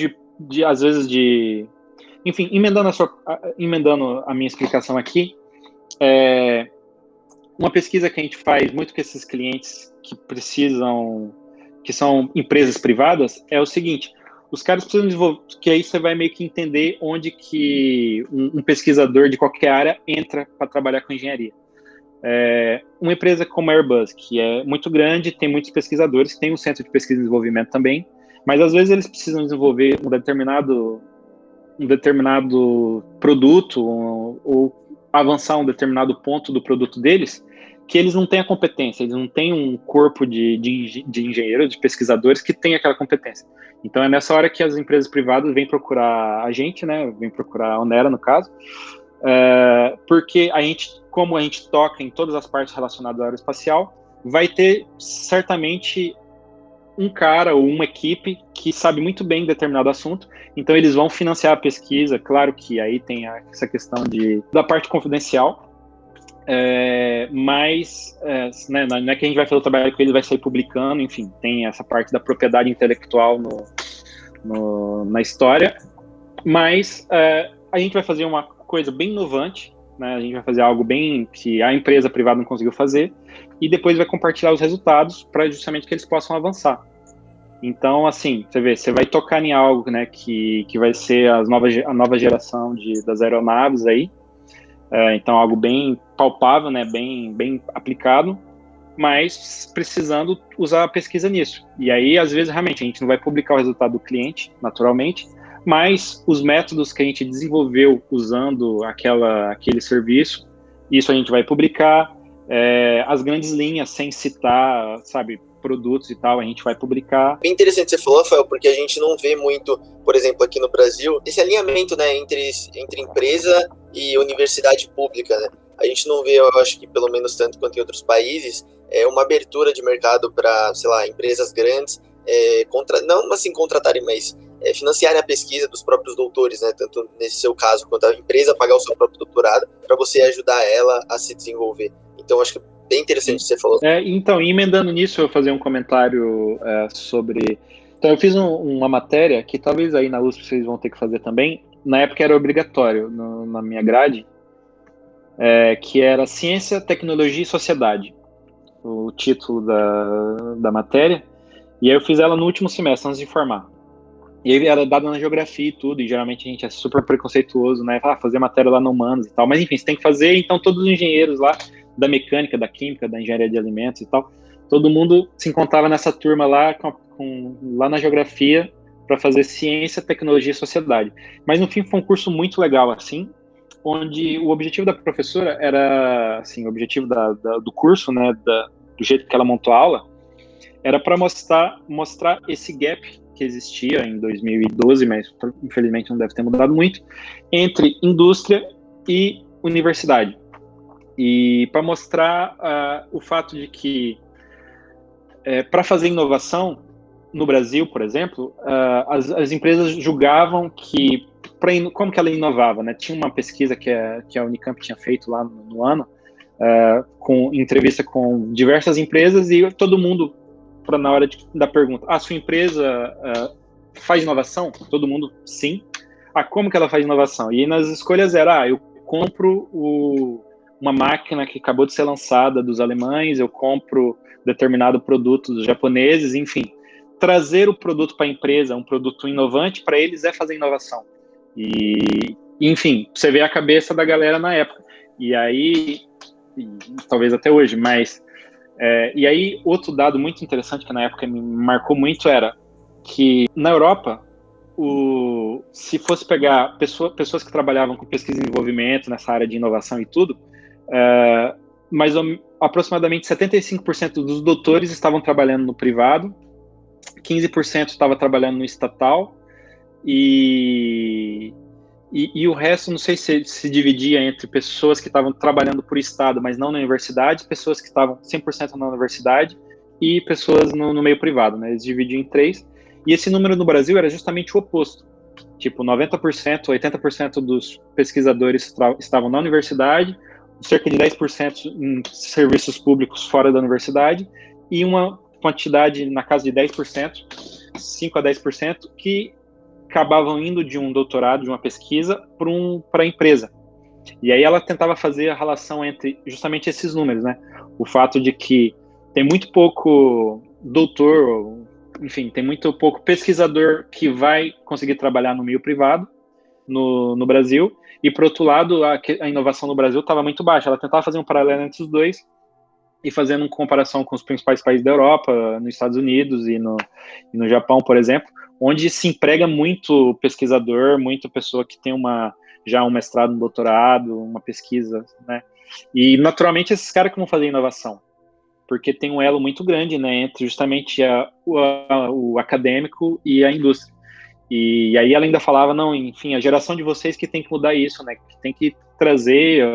às vezes enfim, emendando a minha explicação aqui, uma pesquisa que a gente faz muito com esses clientes que são empresas privadas, é o seguinte: os caras precisam desenvolver, que aí você vai meio que entender onde que um pesquisador de qualquer área entra para trabalhar com engenharia. Uma empresa como a Airbus, que é muito grande, tem muitos pesquisadores, tem um centro de pesquisa e desenvolvimento também, mas às vezes eles precisam desenvolver um determinado produto ou avançar um determinado ponto do produto deles, que eles não têm a competência, eles não têm um corpo de engenheiros, de pesquisadores que tem aquela competência. Então é nessa hora que as empresas privadas vêm procurar a gente, né, vêm procurar a Onera, no caso, porque como a gente toca em todas as partes relacionadas à aeroespacial, vai ter certamente um cara ou uma equipe que sabe muito bem determinado assunto, então eles vão financiar a pesquisa. Claro que aí tem essa questão da parte confidencial, mas né, não é que a gente vai fazer o trabalho com ele, vai sair publicando, enfim, tem essa parte da propriedade intelectual na história, mas a gente vai fazer uma coisa bem inovante, né, a gente vai fazer algo bem que a empresa privada não conseguiu fazer, e depois vai compartilhar os resultados para justamente que eles possam avançar. Então, assim, você vai tocar em algo, né, que vai ser a nova geração das aeronaves aí, então algo bem palpável, né, bem aplicado, mas precisando usar a pesquisa nisso. E aí, às vezes, realmente, a gente não vai publicar o resultado do cliente, naturalmente, mas os métodos que a gente desenvolveu usando aquele serviço, isso a gente vai publicar. As grandes linhas, sem citar, sabe, produtos e tal, a gente vai publicar. Bem interessante você falou, Rafael, porque a gente não vê muito, por exemplo, aqui no Brasil, esse alinhamento, né, entre empresa e universidade pública, né? A gente não vê, eu acho que pelo menos tanto quanto em outros países, uma abertura de mercado para, sei lá, empresas grandes, não assim contratarem, mas financiarem a pesquisa dos próprios doutores, né? Tanto nesse seu caso, quanto a empresa pagar o seu próprio doutorado, para você ajudar ela a se desenvolver. Então, acho que bem interessante o que você falou. Então, emendando nisso, eu vou fazer um comentário sobre... Então, eu fiz uma matéria que talvez aí na USP vocês vão ter que fazer também. Na época era obrigatório na minha grade, que era Ciência, Tecnologia e Sociedade, o título da matéria. E aí eu fiz ela no último semestre, antes de formar. E aí era dada na geografia e tudo, e geralmente a gente é super preconceituoso, né? Fazer matéria lá no Humanos e tal. Mas enfim, você tem que fazer, então todos os engenheiros lá, da mecânica, da química, da engenharia de alimentos e tal, todo mundo se encontrava nessa turma lá, lá na geografia, para fazer ciência, tecnologia e sociedade. Mas no fim foi um curso muito legal, assim, onde o objetivo da professora era, assim, o objetivo do curso, né, do jeito que ela montou a aula, era para mostrar esse gap que existia em 2012, mas infelizmente não deve ter mudado muito, entre indústria e universidade. E para mostrar o fato de que, para fazer inovação, no Brasil, por exemplo, as empresas julgavam que, como que ela inovava, né? Tinha uma pesquisa que a Unicamp tinha feito lá no ano, com entrevista com diversas empresas, e todo mundo, na hora da pergunta, a sua empresa faz inovação? Todo mundo, sim. Como que ela faz inovação? E nas escolhas era, eu compro uma máquina que acabou de ser lançada dos alemães, eu compro determinado produto dos japoneses, enfim. Trazer o produto para a empresa, um produto inovante, para eles é fazer inovação. E, enfim, você vê a cabeça da galera na época. E aí, talvez até hoje, mas... e aí, outro dado muito interessante que na época me marcou muito era que na Europa, se fosse pegar pessoas que trabalhavam com pesquisa e desenvolvimento nessa área de inovação e tudo, mas aproximadamente 75% dos doutores estavam trabalhando no privado, 15% estava trabalhando no estatal, e o resto, não sei se dividia entre pessoas que estavam trabalhando por estado, mas não na universidade, pessoas que estavam 100% na universidade e pessoas no meio privado, né? Eles dividiam em 3. E esse número no Brasil era justamente o oposto. Tipo, 90%, 80% dos pesquisadores estavam na universidade, cerca de 10% em serviços públicos fora da universidade, e uma quantidade na casa de 10%, 5 a 10%, que acabavam indo de um doutorado, de uma pesquisa, para a empresa. E aí ela tentava fazer a relação entre justamente esses números, né? O fato de que tem muito pouco doutor, enfim, tem muito pouco pesquisador que vai conseguir trabalhar no meio privado no Brasil, e por outro lado, a inovação no Brasil estava muito baixa. Ela tentava fazer um paralelo entre os dois, e fazendo comparação com os principais países da Europa, nos Estados Unidos e no Japão, por exemplo, onde se emprega muito pesquisador, muita pessoa que tem já um mestrado, um doutorado, uma pesquisa, né? E, naturalmente, esses caras que vão fazer inovação, porque tem um elo muito grande, né, entre justamente o acadêmico e a indústria. E aí ela ainda falava, não, enfim, a geração de vocês que tem que mudar isso, né, que tem que trazer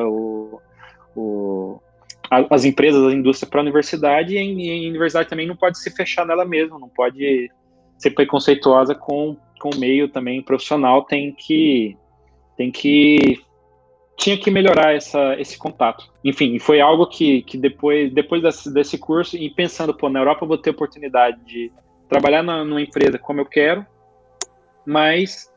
as empresas, a indústria para a universidade, e a universidade também não pode se fechar nela mesma, não pode ser preconceituosa com o meio também profissional, tinha que melhorar esse contato. Enfim, foi algo que depois desse curso, e pensando, na Europa eu vou ter oportunidade de trabalhar numa empresa como eu quero, mas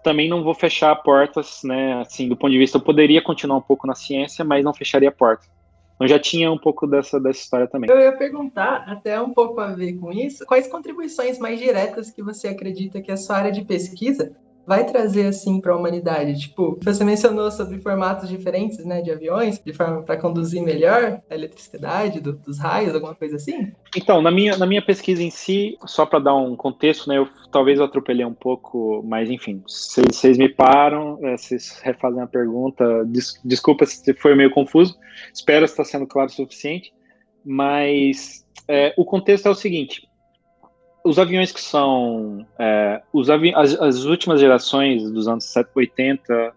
também não vou fechar portas, né, assim, do ponto de vista, eu poderia continuar um pouco na ciência, mas não fecharia a porta. Então já tinha um pouco dessa história também. Eu ia perguntar, até um pouco a ver com isso, quais contribuições mais diretas que você acredita que a sua área de pesquisa vai trazer, assim, para a humanidade? Tipo, você mencionou sobre formatos diferentes, né, de aviões, de forma para conduzir melhor a eletricidade dos raios, alguma coisa assim? Então, na minha pesquisa em si, só para dar um contexto, né, talvez eu atropelei um pouco, mas enfim, vocês me param, vocês refazem a pergunta, desculpa se foi meio confuso, espero estar sendo claro o suficiente, mas o contexto é o seguinte: os aviões que são as últimas gerações dos anos 70,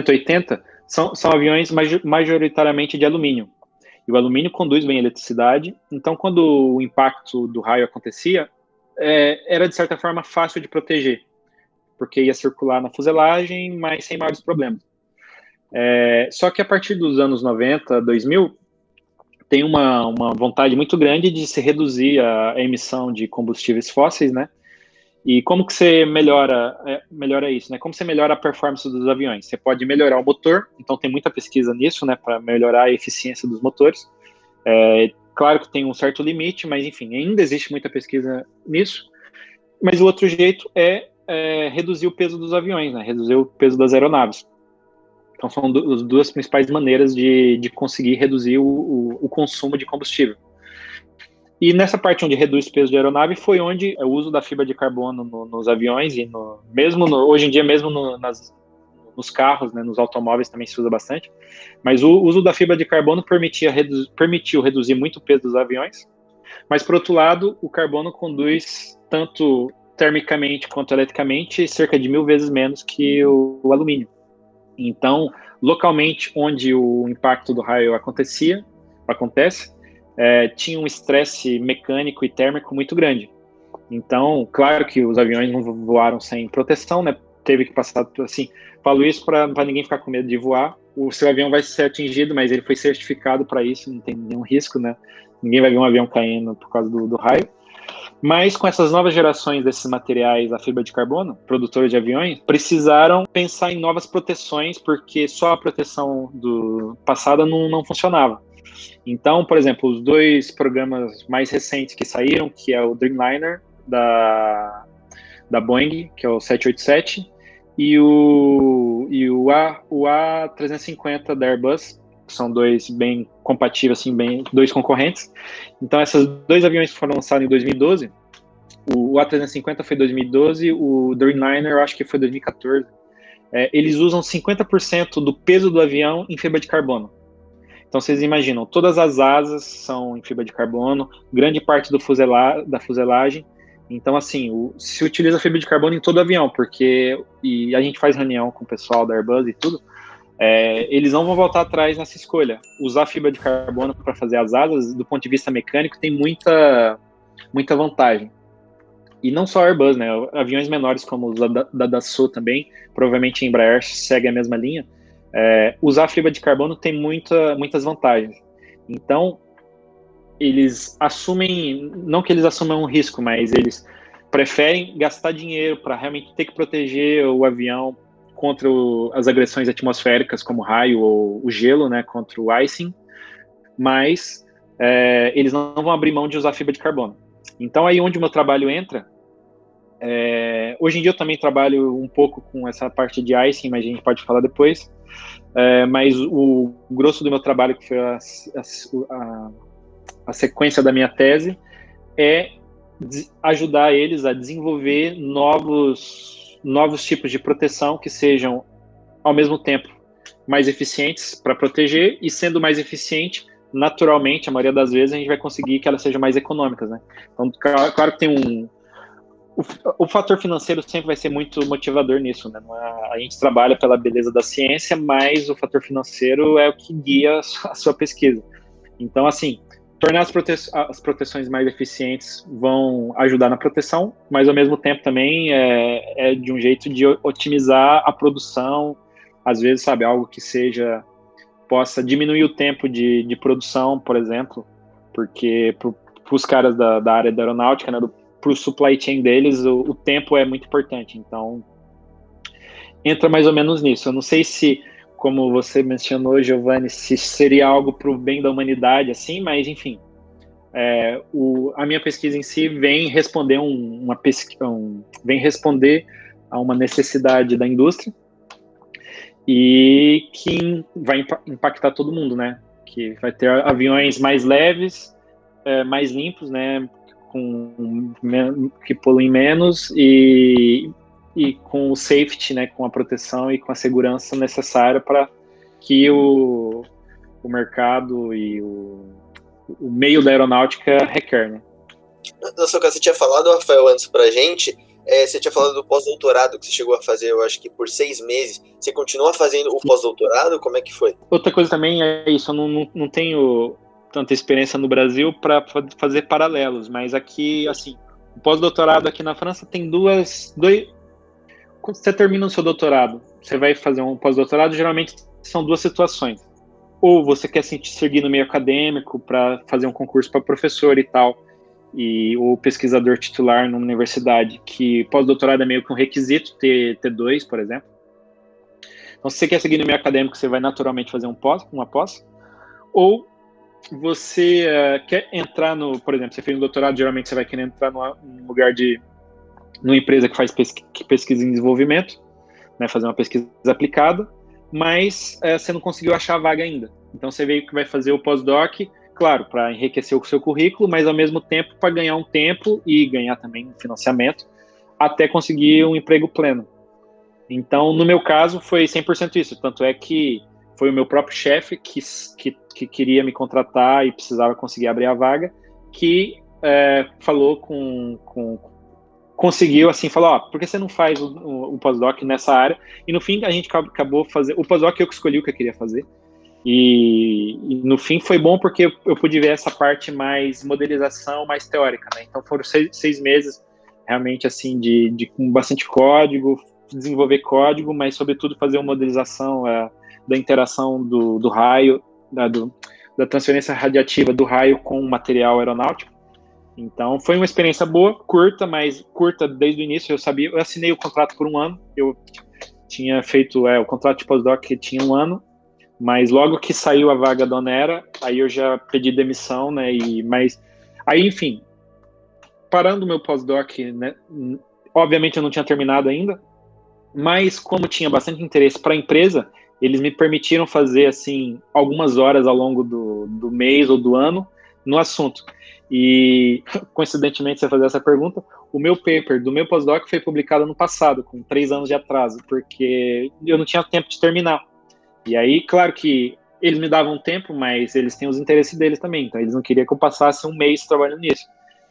80, são aviões majoritariamente de alumínio. E o alumínio conduz bem a eletricidade, então quando o impacto do raio acontecia, era de certa forma fácil de proteger, porque ia circular na fuselagem, mas sem maiores problemas. Só que a partir dos anos 90, 2000, tem uma vontade muito grande de se reduzir a emissão de combustíveis fósseis, né? E como que você melhora isso, né? Como você melhora a performance dos aviões? Você pode melhorar o motor, então tem muita pesquisa nisso, né, para melhorar a eficiência dos motores. Claro que tem um certo limite, mas enfim, ainda existe muita pesquisa nisso. Mas o outro jeito é reduzir o peso dos aviões, né? Reduzir o peso das aeronaves. Então são as duas principais maneiras de conseguir reduzir o consumo de combustível. E nessa parte onde reduz o peso de aeronave foi onde o uso da fibra de carbono nos aviões, e hoje em dia mesmo nos carros, né, nos automóveis também se usa bastante, mas o uso da fibra de carbono permitiu reduzir muito o peso dos aviões, mas por outro lado o carbono conduz tanto termicamente quanto eletricamente cerca de 1000 vezes menos que o alumínio. Então, localmente onde o impacto do raio acontece, tinha um estresse mecânico e térmico muito grande. Então, claro que os aviões não voaram sem proteção, né? Teve que passar, assim, falo isso para ninguém ficar com medo de voar. O seu avião vai ser atingido, mas ele foi certificado para isso, não tem nenhum risco, né? Ninguém vai ver um avião caindo por causa do raio. Mas com essas novas gerações desses materiais, a fibra de carbono, produtores de aviões, precisaram pensar em novas proteções, porque só a proteção passada não funcionava. Então, por exemplo, os 2 programas mais recentes que saíram, que é o Dreamliner da Boeing, que é o 787, e o A350 da Airbus, que são 2 bem compatíveis, assim, 2 concorrentes. Então, esses 2 aviões foram lançados em 2012. O A350 foi 2012, o Dreamliner eu acho que foi 2014. Eles usam 50% do peso do avião em fibra de carbono. Então, vocês imaginam, todas as asas são em fibra de carbono, grande parte da fuselagem. Então, assim, se utiliza fibra de carbono em todo o avião, e a gente faz reunião com o pessoal da Airbus e tudo, eles não vão voltar atrás nessa escolha. Usar fibra de carbono para fazer as asas, do ponto de vista mecânico, tem muita vantagem. E não só a Airbus, né? Aviões menores como os da Dassault também, provavelmente a Embraer segue a mesma linha. Usar fibra de carbono tem muitas vantagens. Então, eles assumem, não que eles assumam um risco, mas eles preferem gastar dinheiro para realmente ter que proteger o avião contra as agressões atmosféricas, como raio ou o gelo, né, contra o icing, mas eles não vão abrir mão de usar fibra de carbono. Então, aí onde o meu trabalho entra, hoje em dia eu também trabalho um pouco com essa parte de icing, mas a gente pode falar depois, mas o grosso do meu trabalho, que foi a sequência da minha tese, é ajudar eles a desenvolver novos tipos de proteção que sejam, ao mesmo tempo, mais eficientes para proteger, e sendo mais eficiente, naturalmente, a maioria das vezes, a gente vai conseguir que elas sejam mais econômicas, né? Então, claro que tem o fator financeiro sempre vai ser muito motivador nisso, né? A gente trabalha pela beleza da ciência, mas o fator financeiro é o que guia a sua pesquisa. Então, assim, tornar as proteções mais eficientes vão ajudar na proteção, mas ao mesmo tempo também é de um jeito de otimizar a produção, às vezes, sabe, algo que possa diminuir o tempo de produção, por exemplo, porque para os caras da área da aeronáutica, né, para o supply chain deles, o tempo é muito importante. Então, entra mais ou menos nisso. Eu não sei se, como você mencionou, Giovanni, se seria algo para o bem da humanidade, assim, mas, enfim, a minha pesquisa em si vem responder vem responder a uma necessidade da indústria e que vai impactar todo mundo, né? Que vai ter aviões mais leves, mais limpos, né? Que poluem menos e com o safety, né? Com a proteção e com a segurança necessária para que o mercado e o meio da aeronáutica requer, né? Na sua casa, você tinha falado, Rafael, antes pra gente, você tinha falado do pós-doutorado que você chegou a fazer, eu acho que por 6 meses. Você continua fazendo o pós-doutorado? Como é que foi? Outra coisa também é isso, eu não tenho tanta experiência no Brasil para fazer paralelos, mas aqui, assim, o pós-doutorado aqui na França tem quando você termina o seu doutorado, você vai fazer um pós-doutorado, geralmente são 2 situações. Ou você quer seguir no meio acadêmico para fazer um concurso para professor e tal, ou pesquisador titular numa universidade, que pós-doutorado é meio que um requisito, ter 2, por exemplo. Então, se você quer seguir no meio acadêmico, você vai naturalmente fazer uma pós. Ou você quer entrar por exemplo, você fez um doutorado, geralmente você vai querer entrar num lugar numa empresa que faz pesquisa em desenvolvimento, né, fazer uma pesquisa aplicada, mas você não conseguiu achar a vaga ainda. Então, você veio que vai fazer o pós-doc, claro, para enriquecer o seu currículo, mas ao mesmo tempo para ganhar um tempo e ganhar também um financiamento até conseguir um emprego pleno. Então, no meu caso, foi 100% isso. Tanto é que foi o meu próprio chefe que queria me contratar e precisava conseguir abrir a vaga, que falou conseguiu, assim, falar, por que você não faz o pós-doc nessa área? E no fim, a gente acabou fazendo... O pós-doc eu que escolhi o que eu queria fazer. E no fim foi bom porque eu pude ver essa parte mais modelização, mais teórica, né? Então foram 6 meses realmente assim com bastante código, desenvolver código, mas sobretudo fazer uma modelização da interação do raio, da transferência radiativa do raio com o material aeronáutico. Então foi uma experiência boa, curta, mas curta desde o início. Eu assinei o contrato por 1 ano, eu tinha feito o contrato de pós-doc que tinha 1 ano, mas logo que saiu a vaga da Onera, aí eu já pedi demissão, né? Mas aí, enfim, parando o meu pós-doc, né? Obviamente eu não tinha terminado ainda, mas como tinha bastante interesse para a empresa, eles me permitiram fazer assim algumas horas ao longo do mês ou do ano no assunto. E coincidentemente, você fazer essa pergunta, o meu paper do meu pós-doc foi publicado no passado, com 3 anos de atraso, porque eu não tinha tempo de terminar. E aí, claro que eles me davam tempo, mas eles têm os interesses deles também. Então, eles não queriam que eu passasse 1 mês trabalhando nisso.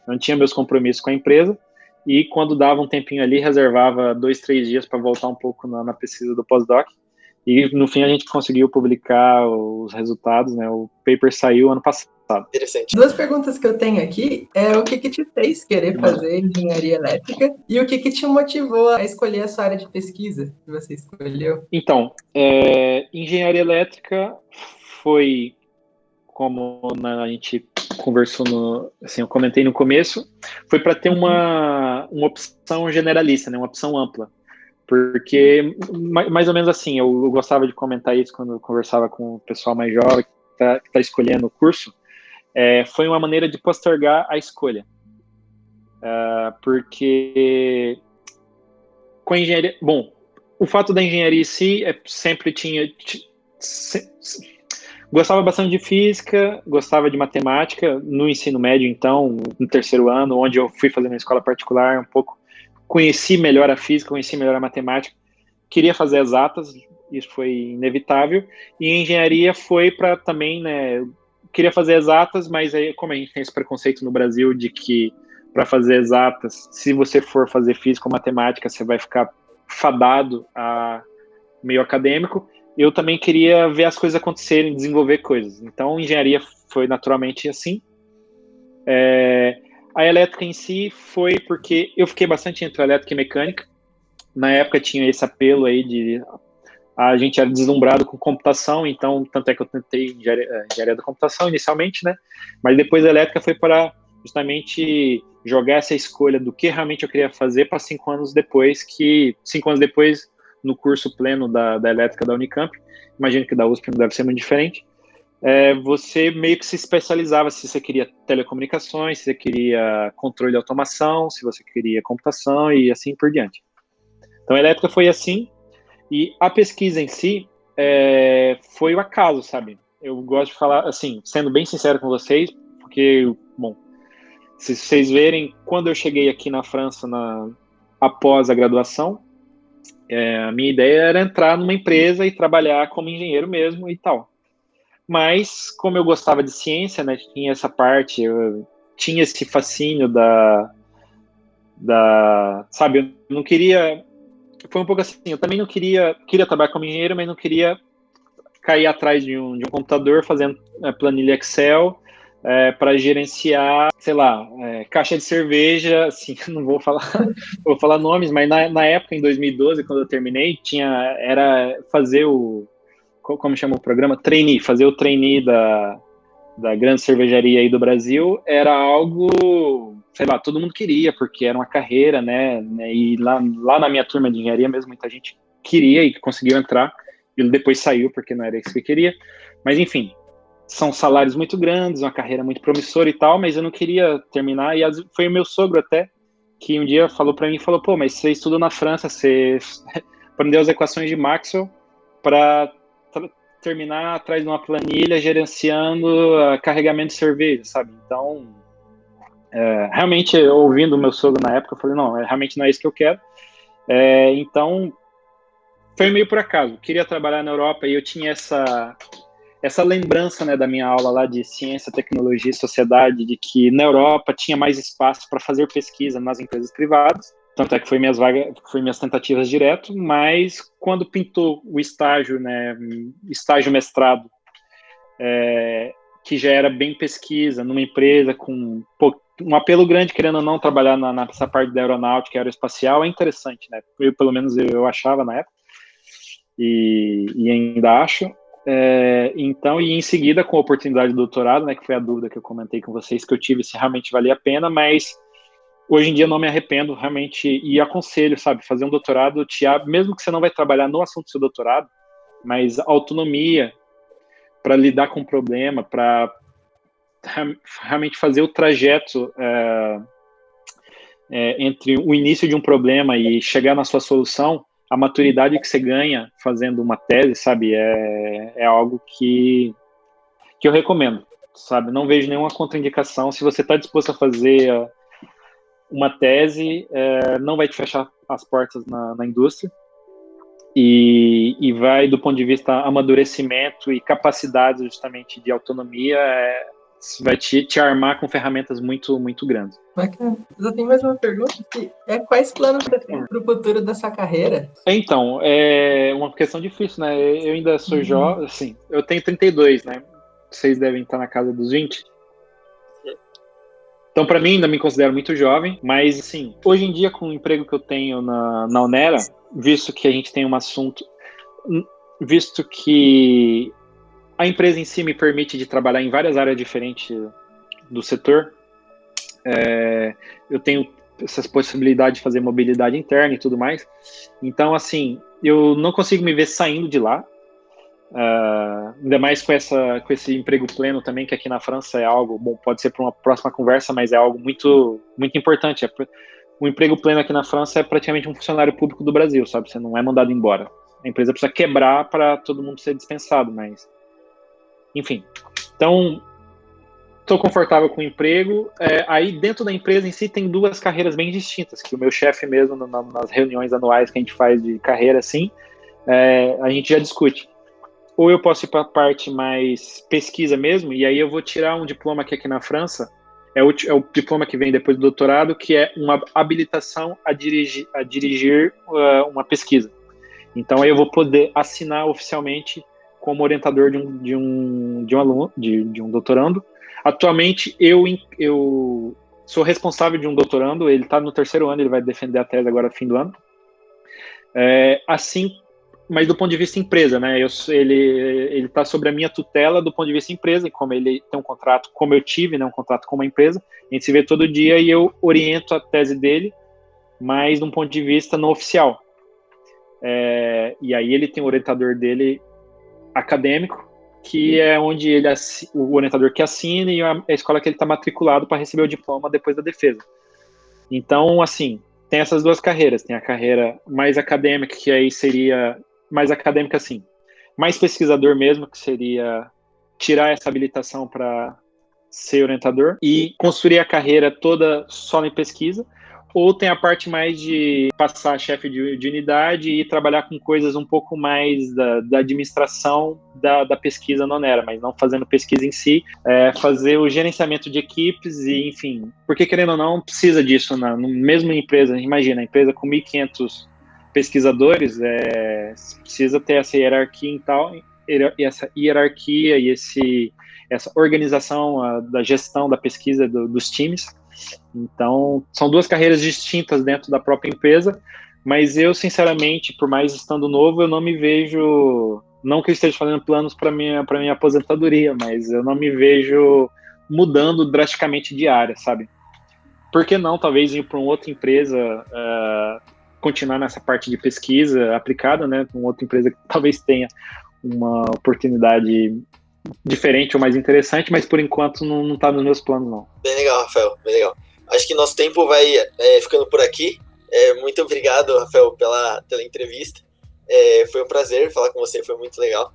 Eu não tinha meus compromissos com a empresa. E quando dava um tempinho ali, reservava 2, 3 dias para voltar um pouco na pesquisa do pós-doc. E no fim a gente conseguiu publicar os resultados, né? O paper saiu ano passado. Interessante. 2 perguntas que eu tenho aqui é o que te fez querer fazer engenharia elétrica e o que te motivou a escolher a sua área de pesquisa que você escolheu? Então, engenharia elétrica foi, como a gente conversou, assim, eu comentei no começo, foi para ter uma opção generalista, né? Uma opção ampla. Porque, mais ou menos assim, eu gostava de comentar isso quando eu conversava com o pessoal mais jovem que tá escolhendo o curso, foi uma maneira de postergar a escolha. Porque com a engenharia... Bom, o fato da engenharia em si sempre tinha... Gostava bastante de física, gostava de matemática, no ensino médio, então, no 3º ano, onde eu fui fazer uma escola particular, um pouco conheci melhor a física, conheci melhor a matemática, queria fazer exatas, isso foi inevitável, e a engenharia foi para também, né, queria fazer exatas, mas aí, como a gente tem esse preconceito no Brasil de que para fazer exatas. Se você for fazer física ou matemática, você vai ficar fadado a meio acadêmico. Eu também queria ver as coisas acontecerem, desenvolver coisas. Então, engenharia foi naturalmente assim. A elétrica em si foi porque eu fiquei bastante entre elétrica e mecânica. Na época tinha esse apelo aí de... A gente era deslumbrado com computação, então, tanto é que eu tentei engenharia da computação inicialmente, né? Mas depois a elétrica foi para justamente jogar essa escolha do que realmente eu queria fazer para 5 anos depois, no curso pleno da elétrica da Unicamp, imagino que da USP não deve ser muito diferente, você meio que se especializava se você queria telecomunicações, se você queria controle de automação, se você queria computação e assim por diante. Então a elétrica foi assim. E a pesquisa em si foi o acaso, sabe? Eu gosto de falar, assim, sendo bem sincero com vocês, porque, bom, se vocês verem, quando eu cheguei aqui na França após a graduação, a minha ideia era entrar numa empresa e trabalhar como engenheiro mesmo e tal. Mas, como eu gostava de ciência, né, tinha essa parte, eu tinha esse fascínio sabe, eu não queria... Foi um pouco assim, eu também não queria trabalhar como engenheiro, mas não queria cair atrás de um computador fazendo planilha Excel para gerenciar, sei lá, caixa de cerveja, assim, não vou falar nomes, mas na época, em 2012, quando eu terminei, era fazer como chama o programa? Fazer o trainee da grande cervejaria aí do Brasil, era algo, sei lá, todo mundo queria, porque era uma carreira, né, e lá na minha turma de engenharia mesmo, muita gente queria e conseguiu entrar, ele depois saiu porque não era isso que eu queria, mas enfim, são salários muito grandes, uma carreira muito promissora e tal, mas eu não queria terminar, e foi o meu sogro até, que um dia falou para mim, pô, mas você estuda na França, você aprendeu as equações de Maxwell para terminar atrás de uma planilha gerenciando carregamento de cerveja, sabe? Então, realmente, ouvindo o meu sogro na época, eu falei, não, realmente não é isso que eu quero. Então, foi meio por acaso. Eu queria trabalhar na Europa e eu tinha essa lembrança, né, da minha aula lá de ciência, tecnologia e sociedade, de que na Europa tinha mais espaço para fazer pesquisa nas empresas privadas. Tanto é que foi minhas tentativas direto, mas quando pintou o estágio, né, estágio mestrado, que já era bem pesquisa, numa empresa com um apelo grande, querendo ou não, trabalhar nessa parte da aeronáutica e aeroespacial, é interessante, né? Pelo menos eu achava na época, e ainda acho. Então, e em seguida, com a oportunidade do doutorado, né, que foi a dúvida que eu comentei com vocês, que eu tive se realmente valia a pena, mas hoje em dia não me arrependo realmente e aconselho, sabe, fazer um doutorado, mesmo que você não vai trabalhar no assunto do seu doutorado, mas autonomia para lidar com o problema, para realmente fazer o trajeto entre o início de um problema e chegar na sua solução, a maturidade que você ganha fazendo uma tese, sabe, é algo que eu recomendo, sabe, não vejo nenhuma contraindicação. Se você está disposto a fazer uma tese, não vai te fechar as portas na indústria e vai, do ponto de vista amadurecimento e capacidade justamente de autonomia, vai te armar com ferramentas muito, muito grandes. Bacana. Eu tenho mais uma pergunta, que quais planos você tem para o futuro da sua carreira? Então, é uma questão difícil, né? Eu ainda sou jovem, assim, eu tenho 32, né? Vocês devem estar na casa dos 20. Então, para mim, ainda me considero muito jovem, mas, assim, hoje em dia, com o emprego que eu tenho na Onera, visto que a gente tem um assunto, visto que a empresa em si me permite de trabalhar em várias áreas diferentes do setor, eu tenho essas possibilidades de fazer mobilidade interna e tudo mais. Então, assim, eu não consigo me ver saindo de lá. Ainda mais com esse emprego pleno também, que aqui na França é algo, bom, pode ser para uma próxima conversa, mas é algo muito, muito importante. O emprego pleno aqui na França é praticamente um funcionário público do Brasil, sabe? Você não é mandado embora. A empresa precisa quebrar para todo mundo ser dispensado, mas... Enfim. Então, estou confortável com o emprego. Aí, dentro da empresa em si, tem duas carreiras bem distintas, que o meu chefe mesmo, nas reuniões anuais que a gente faz de carreira, assim, a gente já discute. Ou eu posso ir para a parte mais pesquisa mesmo, e aí eu vou tirar um diploma aqui na França, é o diploma que vem depois do doutorado, que é uma habilitação a dirigir uma pesquisa. Então, aí eu vou poder assinar oficialmente como orientador de um aluno, de um doutorando. Atualmente, eu sou responsável de um doutorando, ele está no 3º ano, ele vai defender a tese agora no fim do ano. Assim, mas do ponto de vista empresa, né? Ele está sobre a minha tutela do ponto de vista empresa, e como ele tem um contrato, como eu tive, né, um contrato com uma empresa, a gente se vê todo dia e eu oriento a tese dele, mas de um ponto de vista não oficial. E aí ele tem o orientador dele acadêmico, que é onde o orientador que assina e a escola que ele está matriculado para receber o diploma depois da defesa. Então, assim, tem essas duas carreiras. Tem a carreira mais acadêmica, que aí seria mais acadêmica, assim, mais pesquisador mesmo, que seria tirar essa habilitação para ser orientador e construir a carreira toda só em pesquisa. Ou tem a parte mais de passar chefe de unidade e trabalhar com coisas um pouco mais da administração da pesquisa na ONERA, mas não fazendo pesquisa em si, fazer o gerenciamento de equipes e, enfim, porque querendo ou não, precisa disso na mesma empresa. Imagina, a empresa com 1.500 pesquisadores, precisa ter essa hierarquia e tal, essa hierarquia e essa organização da gestão da pesquisa dos times. Então, são duas carreiras distintas dentro da própria empresa, mas eu, sinceramente, por mais estando novo, eu não me vejo, não que eu esteja fazendo planos para minha aposentadoria, mas eu não me vejo mudando drasticamente de área, sabe? Por que não, talvez, ir para uma outra empresa, continuar nessa parte de pesquisa aplicada, né? Uma outra empresa que talvez tenha uma oportunidade diferente ou mais interessante, mas por enquanto não está nos meus planos, não. Bem legal, Rafael, bem legal. Acho que nosso tempo vai ficando por aqui. Muito obrigado, Rafael, pela entrevista. Foi um prazer falar com você, foi muito legal.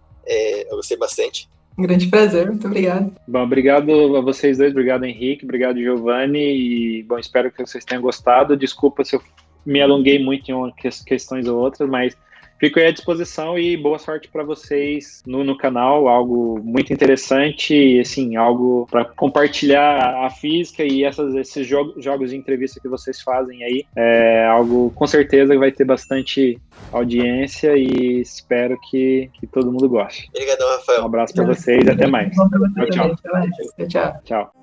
Eu gostei bastante. Um grande prazer, muito obrigado. Bom, obrigado a vocês dois, obrigado, Henrique, obrigado, Giovanni, e, bom, espero que vocês tenham gostado. Desculpa se eu me alonguei muito em questões ou outras, mas fico aí à disposição e boa sorte para vocês no canal, algo muito interessante, assim, algo para compartilhar a física e esses jogos de entrevista que vocês fazem aí, algo com certeza que vai ter bastante audiência e espero que todo mundo goste. Obrigadão, Rafael. Um abraço para vocês e até mais. Tchau. Tchau.